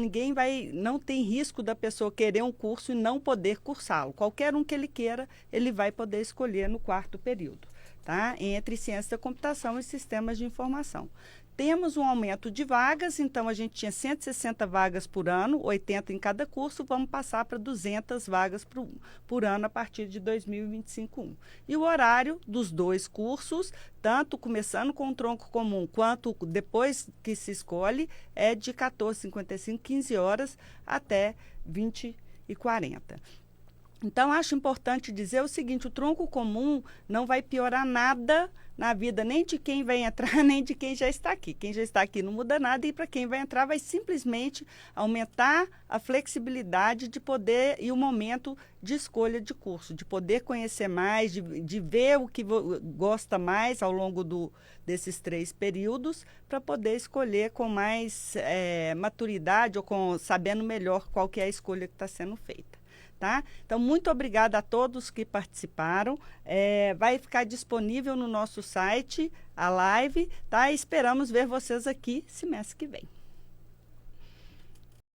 não tem risco da pessoa querer um curso e não poder cursá-lo. Qualquer um que ele queira, ele vai poder escolher no 4º período, tá? Entre Ciência da Computação e Sistemas de Informação. Temos um aumento de vagas, então a gente tinha 160 vagas por ano, 80 em cada curso, vamos passar para 200 vagas por ano a partir de 2025. E o horário dos 2 cursos, tanto começando com o tronco comum, quanto depois que se escolhe, é de 14h55, 15 horas, até 20h40. Então, acho importante dizer o seguinte, o tronco comum não vai piorar nada na vida, nem de quem vai entrar, nem de quem já está aqui. Quem já está aqui não muda nada e para quem vai entrar vai simplesmente aumentar a flexibilidade de poder e o momento de escolha de curso, de poder conhecer mais, de ver o que gosta mais ao longo desses 3 períodos para poder escolher com mais maturidade ou sabendo melhor qual que é a escolha que está sendo feita. Tá? Então, muito obrigada a todos que participaram. Vai ficar disponível no nosso site a live, tá? Esperamos ver vocês aqui semestre que vem.